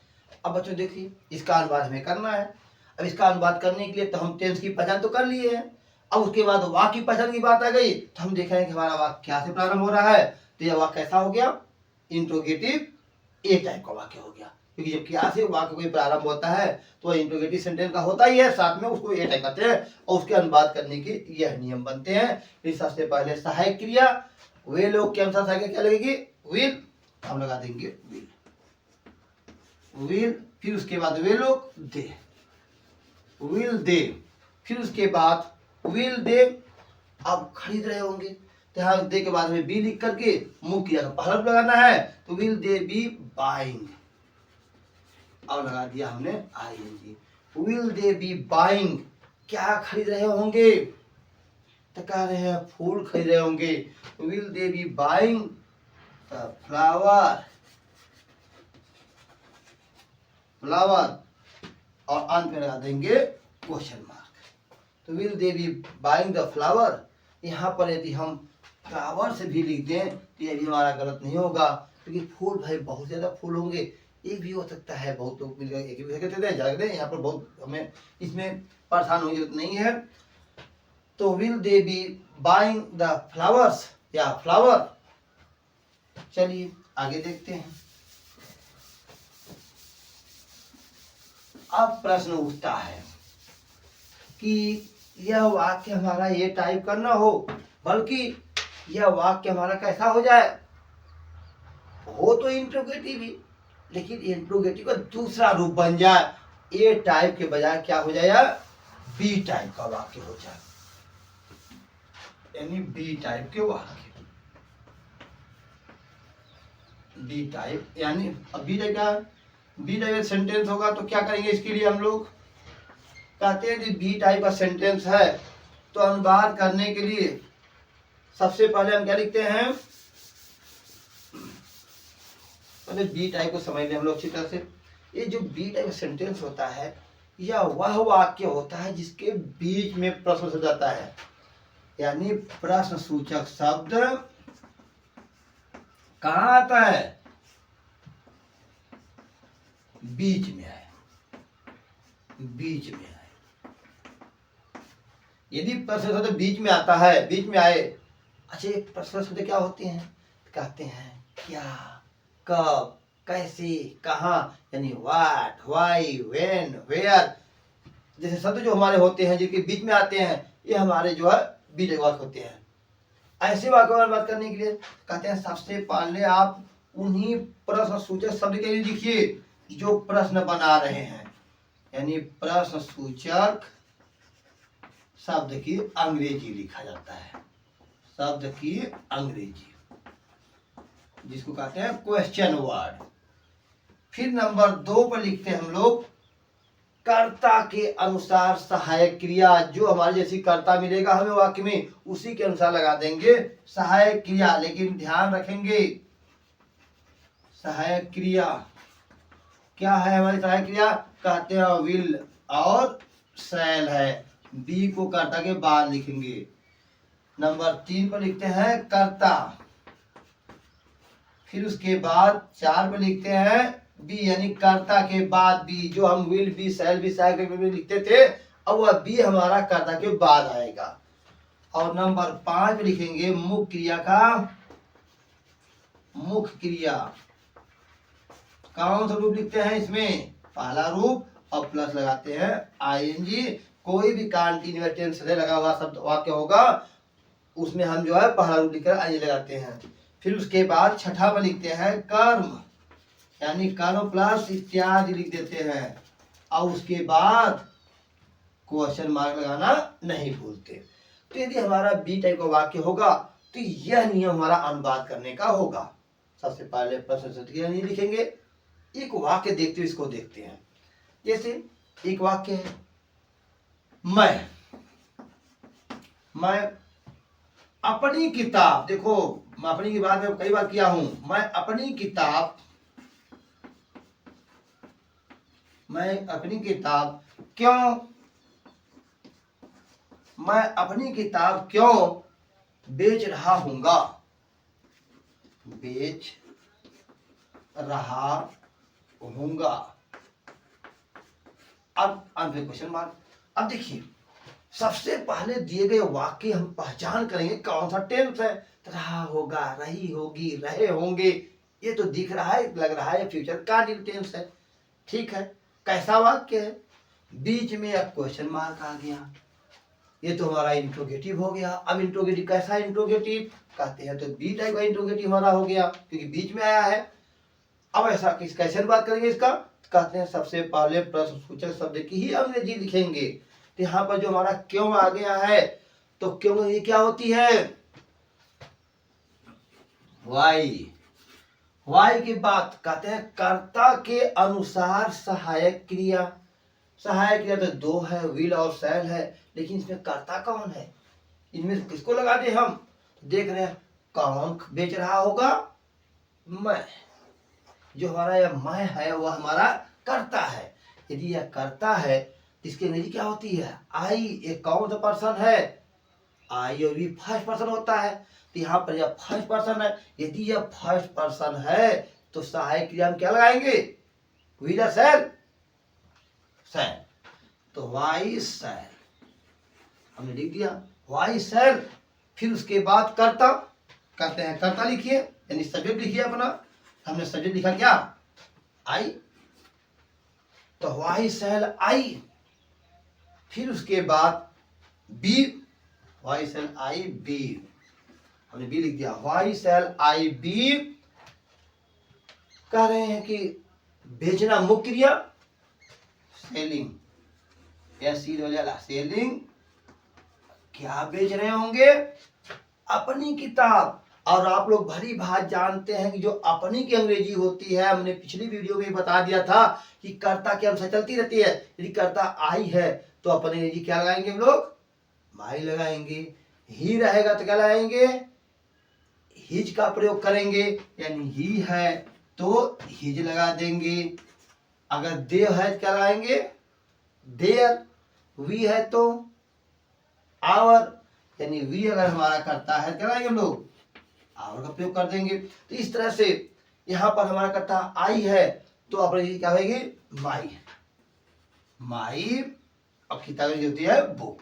अब बच्चों देखिए, इसका अनुवाद हमें करना है। अब इसका अनुवाद करने के लिए तो हम टेंस की पहचान तो कर लिए हैं। अब उसके बाद वाक्य की पहचान की बात आ गई, तो हम देख रहे हैं कि हमारा वाक्य क्या से प्रारंभ हो रहा है। तो यह वाक्य कैसा हो गया? इंट्रोगेटिव ए टाइप का वाक्य हो गया, क्योंकि जब क्या से वाक्य कोई प्रारंभ होता है तो इंट्रोगेटिव सेंटेंस का होता ही है, साथ में उसको ए टाइप करते हैं और उसके अनुवाद करने के यह नियम बनते हैं। फिर सबसे पहले सहायक क्रिया, वे लोग के अनुसार सहायक क्या लगेगी? विल। हम लगा देंगे विल, विल। फिर उसके बाद वे लोग दे, विल दे। फिर उसके बाद विल दे अब खरीद रहे होंगे, तो यहाँ दे के बाद में बी लिख करके मुख्य क्रिया का पहला लगाना है। तो विल दे बी बाइंग, अब लगा दिया हमने ING. Will they be buying, क्या खरीद रहे होंगे? तो कह रहे हैं फूल खरीद रहे होंगे। Will they be buying flower, flower, और अंत में लगा देंगे क्वेश्चन मार्क। तो will they be buying the flower. यहाँ पर यदि हम फ्लावर से भी लिख दें तो यह भी हमारा गलत नहीं होगा, क्योंकि फूल भाई बहुत ज्यादा फूल होंगे, एक भी हो सकता है, बहुत लोग मिलकर एक भी कहते हैं जगह दें। यहाँ पर बहुत हमें इसमें परेशान होने की जरूरत नहीं है। तो will they be buying the flowers या फ्लावर। चलिए आगे देखते हैं। अब प्रश्न उठता है कि यह वाक्य हमारा ये टाइप करना हो, बल्कि यह वाक्य हमारा कैसा हो जाए? हो तो इंट्रोगेटिव ही, लेकिन इंट्रोगेटिव का दूसरा रूप बन जाए, ए टाइप के बजाय क्या हो जाए? बी टाइप का वाक्य हो जाए, यानी बी टाइप के वाक्य। बी टाइप यानी बी टाइप का, बी टाइप सेंटेंस होगा तो क्या करेंगे इसके लिए? हम लोग कहते हैं कि बी टाइप का सेंटेंस है तो अनुवाद करने के लिए सबसे पहले हम क्या लिखते हैं? पहले बी टाइप को समझ लें हम लोग अच्छी तरह से। ये जो बी टाइप का सेंटेंस होता है यह वह वाक्य होता है जिसके बीच में प्रश्न हो जाता है, यानी प्रश्न सूचक शब्द कहाँ आता है? बीच में आए, बीच में आए। यदि प्रश्न शब्द बीच में आता है, बीच में आए। अच्छा, ये प्रश्न शब्द क्या होते हैं? कहते हैं क्या, कब, कैसे, कहाँ, यानी व्हाट, व्हाई, व्हेन, वेयर। जैसे शब्द जो हमारे होते हैं जिनके बीच में आते हैं ये हमारे जो है बीज वाक्य होते हैं। ऐसे वाक्यों में बात करने के लिए कहते हैं सबसे पहले आप उन्हीं प्रश्न सूचक शब्द के लिए लिखिए जो प्रश्न बना रहे हैं, यानी प्रश्न सूचक शब्द की अंग्रेजी लिखा जाता है, शब्द की अंग्रेजी जिसको कहते हैं क्वेश्चन वर्ड। फिर नंबर 2 पर लिखते हैं हम लोग कर्ता के अनुसार सहायक क्रिया, जो हमारे जैसी कर्ता मिलेगा हमें वाक्य में उसी के अनुसार लगा देंगे सहायक क्रिया। लेकिन ध्यान रखेंगे सहायक क्रिया क्या है हमारी सहायक क्रिया, कहते हैं विल और शैल है, बी को कर्ता के बाद लिखेंगे। नंबर 3 पर लिखते हैं कर्ता, फिर उसके बाद 4 पर लिखते हैं बी, यानी कर्ता के बाद बी, जो हम विल बी शैल बी सहायक में लिखते थे अब वह बी हमारा कर्ता के बाद आएगा। और नंबर 5 पर लिखेंगे मुख्य क्रिया का मुख्य क्रिया, कौन सा रूप लिखते हैं इसमें, पहला रूप और प्लस लगाते हैं आईएनजी। कोई भी कंटीन्यूअस टेंस से लगा हुआ शब्द वाक्य होगा उसमें हम जो है पहला रूप लिखकर आईएनजी लगाते हैं। फिर उसके बाद 6ठा पर लिखते हैं कर्म, यानी कर्म प्लस इत्यादि लिख देते हैं और उसके बाद क्वेश्चन मार्क लगाना नहीं भूलते। तो यदि हमारा बी टाइप का वाक्य होगा तो यह नियम हमारा अनुवाद करने का होगा। सबसे पहले प्रश्न सूचक नहीं लिखेंगे, एक वाक्य देखते हुए इसको देखते हैं। जैसे एक वाक्य है मैं अपनी किताब, देखो मैं अपनी की बात में कई बार किया हूं, मैं अपनी किताब क्यों बेच रहा हूंगा। अब क्वेश्चन मार्क। अब देखिए सबसे पहले दिए गए वाक्य हम पहचान करेंगे कौन सा टेंस है, रहा होगा, रही होगी, रहे होंगे, ये तो दिख रहा है, लग रहा है फ्यूचर कंटिन्यूअस टेंस है। ठीक है, कैसा वाक्य है, बीच में एक क्वेश्चन मार्क आ गया, ये तो हमारा इंट्रोगेटिव हो गया। अब इंट्रोगेटिव कैसा इंट्रोगेटिव कहते हैं तो बी टाइप का इंट्रोगेटिव हमारा हो गया क्योंकि बीच में आया है। अब ऐसा कैसे बात करेंगे इसका, कहते हैं सबसे पहले प्रश्न सूचक शब्द की ही अंग्रेजी लिखेंगे। तो यहाँ पर जो हमारा क्यों आ गया है तो क्यों ये क्या होती है, वाई की बात कहते हैं कर्ता के अनुसार सहायक क्रिया। सहायक क्रिया तो 2 है, विल और शैल है, लेकिन इसमें कर्ता कौन है, इनमें किसको लगा दे हम, देख रहे हैं कौन बेच रहा होगा, मैं, जो हमारा यह मैं है वह हमारा कर्ता है। यदि यह कर्ता है तो इसकी अंग्रेजी क्या होती है, आई, एक कौन सा पर्सन है, आई और भी फर्स्ट पर्सन होता है। तो यहाँ पर यह फर्स्ट पर्सन है, यदि यह फर्स्ट पर्सन है तो सहायक क्रिया हम क्या लगाएंगे, विल या शैल, तो वाई शैल हमने लिख दिया, वाई शैल। फिर उसके बाद कर्ता, कहते हैं कर्ता लिखिए, यानी सब्जेक्ट लिखिए अपना, हमने सब्जेक्ट लिखा क्या, आई, तो वाई शैल आई। फिर उसके बाद B, Y shell I B, हमने बी लिख दिया, वाई शैल आई बी। कह रहे हैं कि बेचना मुख्य क्रिया, सेलिंग, सेलिंग, क्या बेच रहे होंगे, अपनी किताब। और आप लोग भली भांति जानते हैं कि जो अपनी की अंग्रेजी होती है, हमने पिछली वीडियो में बता दिया था कि कर्ता के अनुसार चलती रहती है। यदि कर्ता आई है तो अपनी अंग्रेजी क्या लगाएंगे हम लोग, माई लगाएंगे। ही रहेगा तो क्या लगाएंगे, हिज का प्रयोग करेंगे, यानी ही है तो हिज लगा देंगे। अगर दे है तो क्या लगाएंगे, देयर। वी है तो आवर, यानी वी अगर हमारा करता है क्या लगाएंगे हम लोग, आवर का प्रयोग कर देंगे। तो इस तरह से यहाँ पर हमारा कर्ता आई है तो अपनी क्या होगी, माई, और किताब की होती है बुक,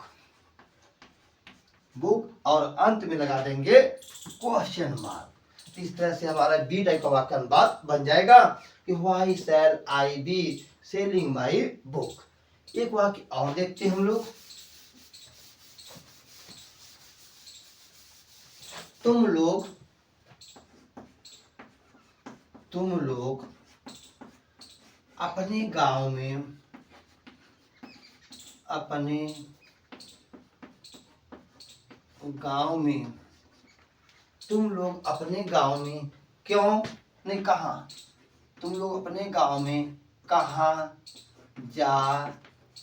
और अंत में लगा देंगे क्वेश्चन मार्क। इस तरह से हमारा बी टाइप का वाक्य अनुवाद बन जाएगा कि why shall I be selling my book. एक वाक्य और देखते हैं हम लोग। तुम लोग अपने गांव में तुम लोग अपने गांव में क्यों नहीं कहा, तुम लोग अपने गांव में कहाँ जा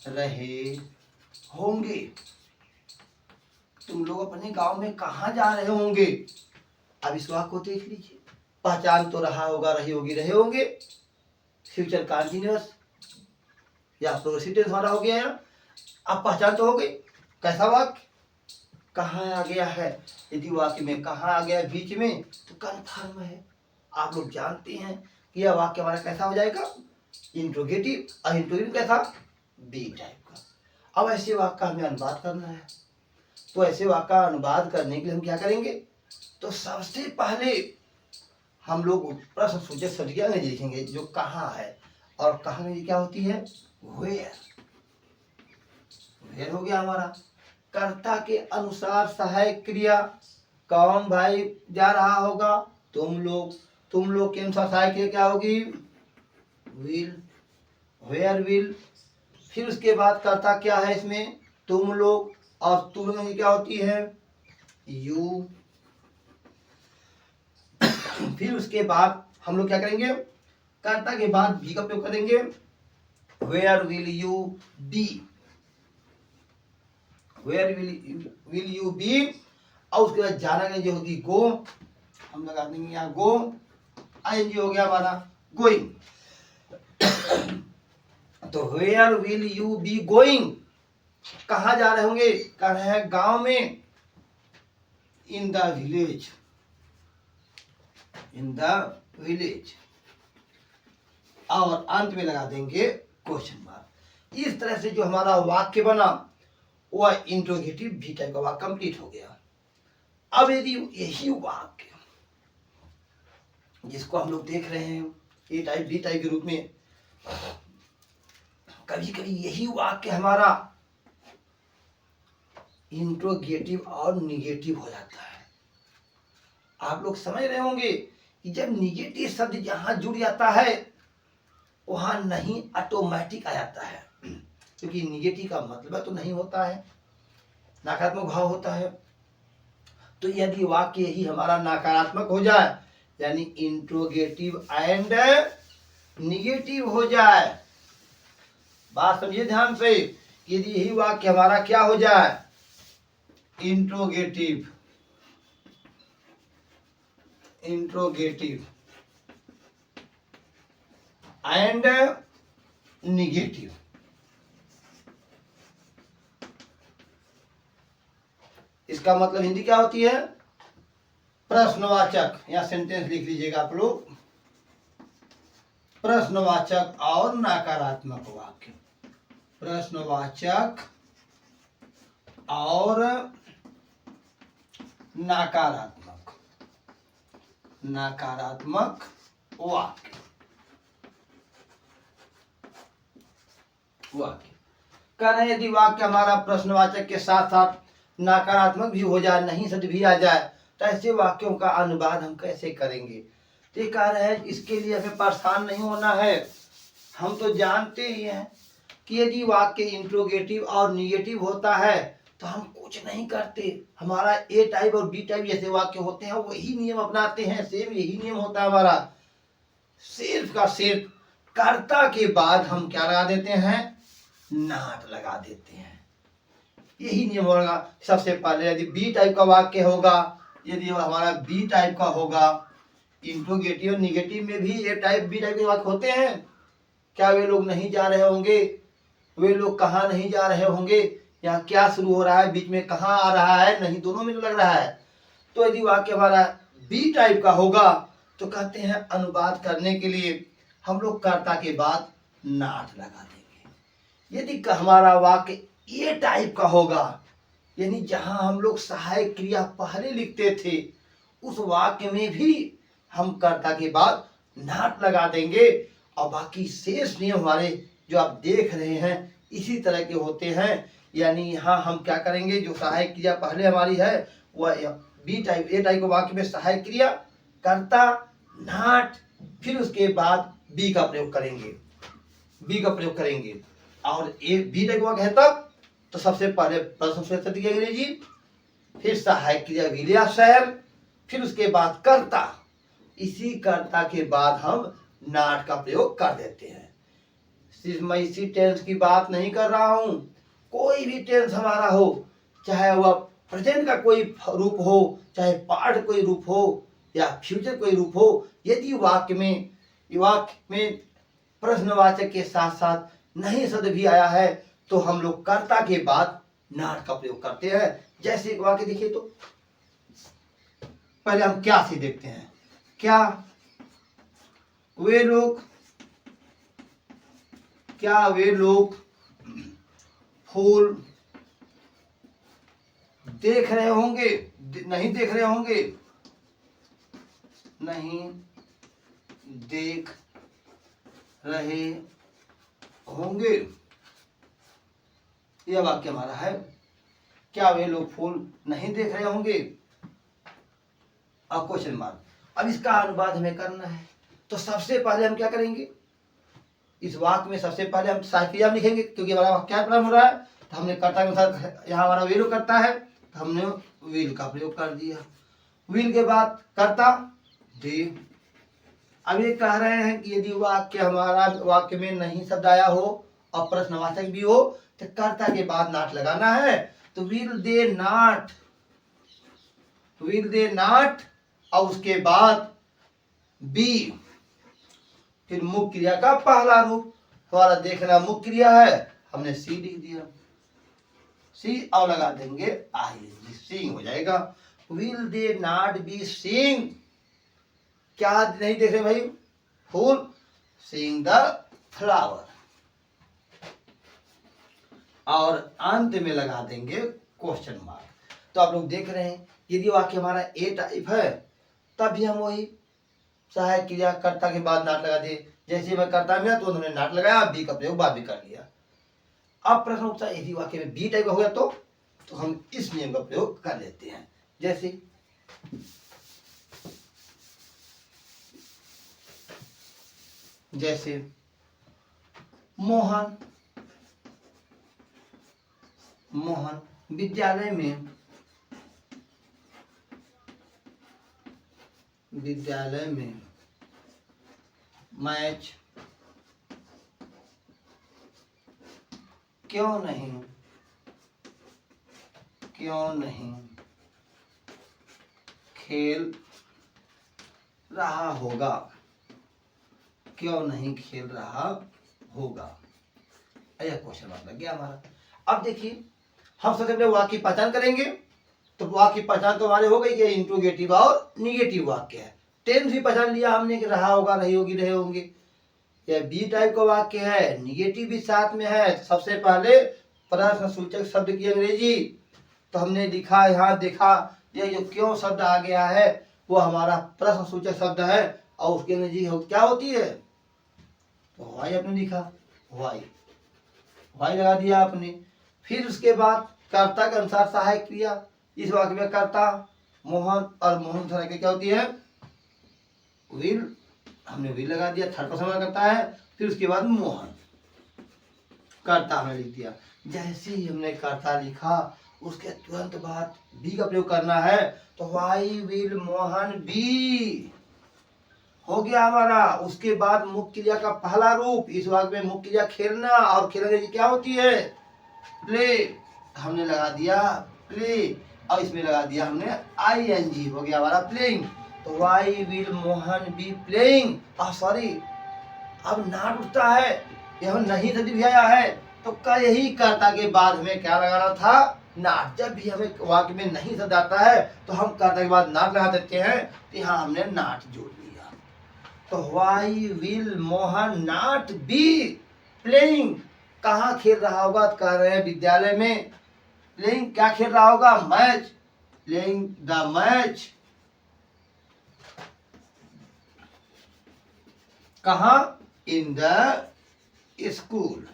रहे होंगे, तुम लोग अपने गांव में कहाँ जा रहे होंगे। अब इस वाक्य को देख लीजिए, पहचान तो रहा होगा, रही होगी, रहे होंगे, फ्यूचर कंटिन्यूअस या प्रोग्रेसिव टेंस हमारा हो गया। अब पहचान तो हो गई, कैसा वाक्य, कहाँ आ गया है। यदि वाक्य में कहाँ आ गया बीच में तो कन्फर्म है, आप लोग जानते हैं कि यह वाक्य हमारा कैसा हो जाएगा, इंट्रोगेटिव। और इंट्रोगेटिव कैसा, बी टाइप का। अब ऐसे वाक्य का हमें अनुवाद करना है, तो ऐसे वाक्य का अनुवाद करने के लिए हम क्या करेंगे, तो सबसे पहले हम लोग प्रश्नसूचक संज्ञा में लिखेंगे जो कहाँ है, और कहाँ में क्या होती है, वेयर। वेयर हो गया हमारा। कर्ता के अनुसार सहायक क्रिया, कौन भाई जा रहा होगा, तुम लोग के अनुसार सहायक क्रिया क्या होगी, विल, वेयर विल। फिर उसके बाद कर्ता क्या है इसमें, तुम लोग, और तुम लोग क्या होती है, यू। फिर उसके बाद हम लोग क्या करेंगे, कर्ता के बाद भी का प्रयोग करेंगे, where will you be, where will you be. और उसके बाद जाना का जो होगी गो, हम लगा देंगे यहाँ गो, आईएनजी हो गया हमारा गोइंग। तो where will you be going, कहाँ जा रहे होंगे, कह रहे हैं गांव में, in the village, in the village. और अंत में लगा देंगे क्वेश्चन मार्क। इस तरह से जो हमारा वाक्य बना वह इंट्रोगेटिव भी टाइप का वाक्य कंप्लीट हो गया। अब यदि यही वाक्य जिसको हम लोग देख रहे हैं ए टाइप बी टाइप के रूप में, कभी कभी यही वाक्य हमारा इंट्रोगेटिव और निगेटिव हो जाता है। आप लोग समझ रहे होंगे कि जब निगेटिव शब्द जहां जुड़ जाता है वहां नहीं ऑटोमेटिक आ जाता है, क्योंकि निगेटिव का मतलब तो नहीं होता है, नकारात्मक भाव होता है। तो यदि वाक्य यही हमारा नकारात्मक हो जाए, यानी इंट्रोगेटिव एंड निगेटिव हो जाए, बात समझिए ध्यान से, यदि यही वाक्य हमारा क्या हो जाए, इंट्रोगेटिव एंड निगेटिव, इसका मतलब हिंदी क्या होती है, प्रश्नवाचक। या सेंटेंस लिख लीजिएगा आप लोग, प्रश्नवाचक और नकारात्मक वाक्य, प्रश्नवाचक और नकारात्मक वाक्य। कह रहे यदि वाक्य हमारा प्रश्नवाचक के साथ साथ नकारात्मक भी हो जाए, नहीं शब्द भी आ जाए, तो ऐसे वाक्यों का अनुवाद हम कैसे करेंगे। तो कह रहे हैं इसके लिए हमें परेशान नहीं होना है, हम तो जानते ही हैं कि यदि वाक्य इंट्रोगेटिव और निगेटिव होता है तो हम कुछ नहीं करते, हमारा ए टाइप और बी टाइप जैसे वाक्य होते हैं वही नियम अपनाते हैं, सेम यही नियम होता है हमारा। सिर्फ का सिर्फ कर्ता के बाद हम क्या लगा देते हैं, नाट लगा देते हैं, यही नियम होगा। सबसे पहले यदि बी टाइप का वाक्य होगा, यदि हमारा बी टाइप का होगा, इंट्रोगेटिव निगेटिव में भी ए टाइप बी टाइप के वाक्य होते हैं, क्या वे लोग नहीं जा रहे होंगे, वे लोग कहाँ नहीं जा रहे होंगे, यहाँ क्या शुरू हो रहा है, बीच में कहाँ आ रहा है, नहीं दोनों में लग रहा है। तो यदि वाक्य हमारा बी टाइप का होगा तो कहते हैं अनुवाद करने के लिए हम लोग कर्ता के बाद नाट लगा देंगे। यदि हमारा वाक्य ए टाइप का होगा, यानी जहां हम लोग सहायक क्रिया पहले लिखते थे, उस वाक्य में भी हम कर्ता के बाद नाट लगा देंगे। और बाकी शेष नियम हमारे जो आप देख रहे हैं इसी तरह के होते हैं। यानी यहाँ हम क्या करेंगे, जो सहायक क्रिया पहले हमारी है वह बी टाइप ए टाइप के वाक्य में सहायक क्रिया कर्ता नॉट, फिर उसके बाद बी का प्रयोग करेंगे, बी का प्रयोग करेंगे। और ए बी टाइप वाक्य है तब तो सबसे पहले प्रश्न सूचक की अंग्रेजी, फिर सहायक क्रिया विल या शैल, फिर उसके बाद कर्ता, इसी कर्ता के बाद हम नॉट का प्रयोग कर देते हैं। सिर्फ मैं इसी टेंस की बात नहीं कर रहा हूं, कोई भी टेंस हमारा हो, चाहे वह प्रेजेंट का कोई रूप हो, चाहे पार्ट कोई रूप हो या फ्यूचर कोई रूप हो, यदि वाक्य में प्रश्नवाचक के साथ साथ नहीं शब्द भी आया है तो हम लोग कर्ता के बाद नॉट का प्रयोग करते हैं। जैसे एक वाक्य देखिए तो पहले हम क्या से देखते हैं, क्या वे लोग फूल देख रहे होंगे, नहीं देख रहे होंगे, नहीं देख रहे होंगे, यह वाक्य हमारा है। क्या वे लोग फूल नहीं देख रहे होंगे, और क्वेश्चन मार्क। अब इसका अनुवाद हमें करना है तो सबसे पहले हम क्या करेंगे, इस वाक्य में सबसे पहले हम सहायक क्रिया लिखेंगे, क्योंकि हमारा क्या प्रॉब्लम हो रहा है, तो हमने कर्ता के अनुसार यहाँ हमारा विल करता है तो हमने विल का प्रयोग कर दिया। विल के बाद कर्ता दे। अब ये कह रहे हैं कि यदि वाक्य में नहीं शब्द आया हो और प्रश्नवाचक भी हो तो कर्ता के बाद नॉट लगाना है। तो विल दे नॉट और उसके बाद बी, फिर मुख्य क्रिया का पहला रूप हमारा देखना मुख्य क्रिया है, हमने सी लिख दिया, सी और लगा देंगे आई, सीइंग हो जाएगा। Will they not be seeing, क्या नहीं देख रहे भाई, फूल, सीइंग द फ्लावर, और अंत में लगा देंगे क्वेश्चन मार्क। तो आप लोग देख रहे हैं यदि वाक्य हमारा ए टाइप है तब भी हम वही सहायक क्रिया कर्ता के बाद नॉट लगा दिए, जैसे मैं कर्ता मिला तो उन्होंने नॉट लगाया, बी का प्रयोग बाद भी कर लिया। अब प्रश्न उठता है यदि वाक्य में बी टाइप का हो गया तो हम इस नियम का प्रयोग कर लेते हैं। जैसे मोहन विद्यालय में मैच क्यों नहीं खेल रहा होगा, क्यों नहीं खेल रहा होगा, यह क्वेश्चन मार्क लग गया हमारा। अब देखिए हम सबसे पहले वाक्य की पहचान करेंगे, तो वाक्य की पहचान तो हमारे हो गई कि इंट्रोगेटिव और निगेटिव वाक्य है। टेंस भी पहचान लिया हमने कि रहा होगा, रही होगी, रहे होंगे। यह बी टाइप का वाक्य है, निगेटिव भी साथ में है। सबसे पहले प्रश्न सूचक शब्द की अंग्रेजी, तो हमने लिखा यहाँ देखा ये जो क्यों शब्द आ गया है वो हमारा प्रश्न सूचक शब्द है, और उसकी अंग्रेजी क्या होती है, तो वाई आपने लिखा, वाई लगा दिया आपने। फिर उसके बाद कर्ता के अनुसार सहायक क्रिया, इस वाक्य में कर्ता मोहन, और मोहन सहायक क्या होती है, विल, हमने विल लगा दिया, थर्ड पर्सन करता है। फिर उसके बाद मोहन, कर्ता हमने लिख दिया। जैसे ही हमने कर्ता लिखा उसके तुरंत बाद बी का प्रयोग करना है, तो वाई विल मोहन बी हो गया हमारा। उसके बाद मुख्य क्रिया का पहला रूप, इस वाक्य में मुख्य क्रिया खेलना, और खेलने की क्या होती है, प्ले, हमने लगा दिया प्ले, और इसमें लगा दिया हमने आईएनजी, हो गया हमारा प्लेइंग। तो why will Mohan be playing, sorry अब नॉट उठता है, यह नहीं शब्द भी आया है तो का यही कर्ता के बाद हमें क्या लगाना था, नॉट। जब भी हमें वाक्य में नहीं शब्द आता है तो हम कर्ता के बाद नॉट लगा देते हैं, तो यहाँ हमने नॉट जोड़ दिया। तो why will Mohan not be playing, कहाँ खेल रहा होगा, तो कह रहे हैं विद्यालय में। प्लेइंग क्या खेल रहा होगा, मैच, प्लेइंग द मैच, कहाँ, इन द स्कूल।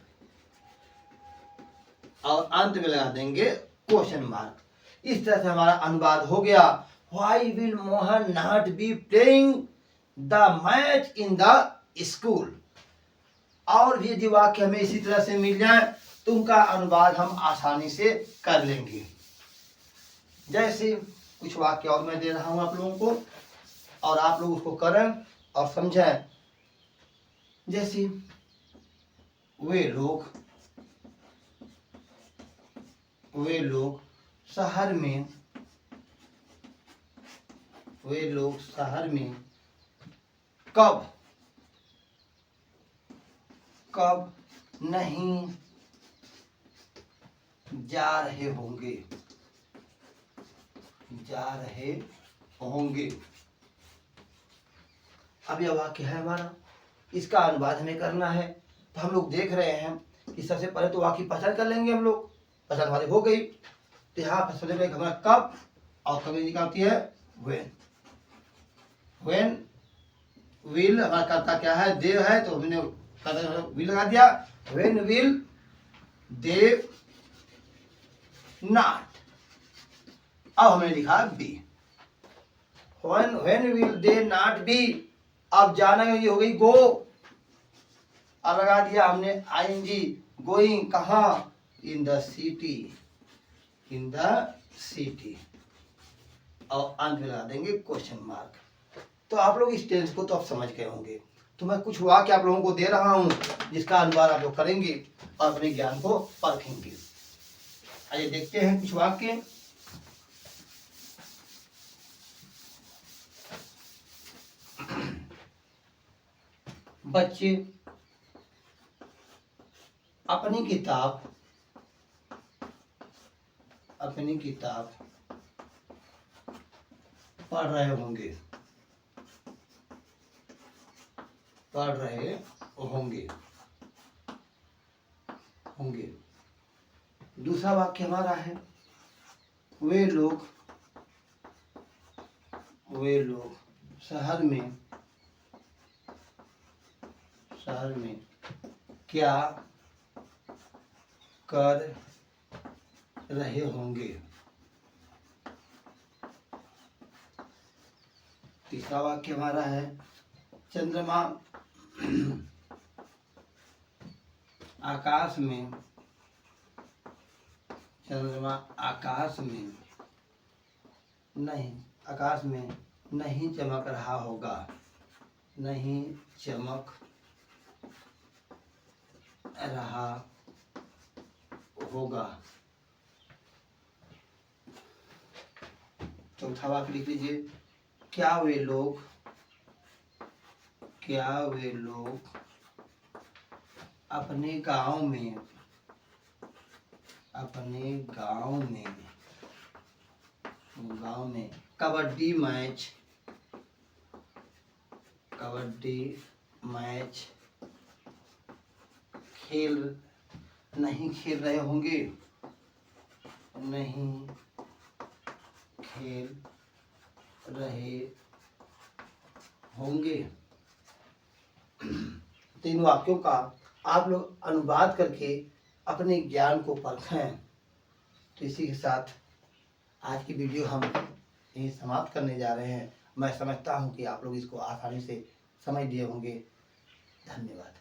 और अंत में लगा देंगे क्वेश्चन मार्क। इस तरह से हमारा अनुवाद हो गया। Why will Mohan not be playing the match in the school. और भी यदि वाक्य हमें इसी तरह से मिल जाए तो उनका अनुवाद हम आसानी से कर लेंगे। जैसे कुछ वाक्य और मैं दे रहा हूं आप लोगों को, और आप लोग उसको करें और समझें। जैसे वे लोग शहर में कब नहीं जा रहे होंगे। अब यह वाक्य है हमारा, इसका अनुवाद हमें करना है। तो हम लोग देख रहे हैं कि सबसे पहले तो वाक्य पहचान कर लेंगे हम लोग। पहचान हमारी हो गई तो यहाँ पर सबसे पहले हमारा कब, और कब निकालती है व्हेन विल हमारा कर्ता क्या है, दे है, तो हमने विल लगा दिया। व्हेन विल दे नॉट, अब हमने लिखा be. When will they not be, अब जाना ये हो गई गो, अब लगा दिया हमने आईएनजी, गोइंग कहाँ, इन द सिटी, और अंत में लगा देंगे क्वेश्चन मार्क। तो आप लोग इस टेंस को तो आप समझ गए होंगे। तो मैं कुछ वाक्य आप लोगों को दे रहा हूं जिसका अनुवाद आप लोग करेंगे और अपने ज्ञान को परखेंगे। आइए देखते हैं कुछ वाक्य। बच्चे अपनी किताब पढ़ रहे होंगे। दूसरा वाक्य हमारा है वे लोग शहर में क्या कर रहे होंगे। तीसरा वाक्य हमारा है चंद्रमा आकाश में नहीं चमक रहा होगा। चौथा वाक्य लिख लीजिए, क्या वे लोग अपने गांव में कबड्डी मैच नहीं खेल रहे होंगे। तीन वाक्यों का आप लोग अनुवाद करके अपने ज्ञान को परखें। तो इसी के साथ आज की वीडियो हम यही समाप्त करने जा रहे हैं। मैं समझता हूं कि आप लोग इसको आसानी से समझ लिए होंगे। धन्यवाद।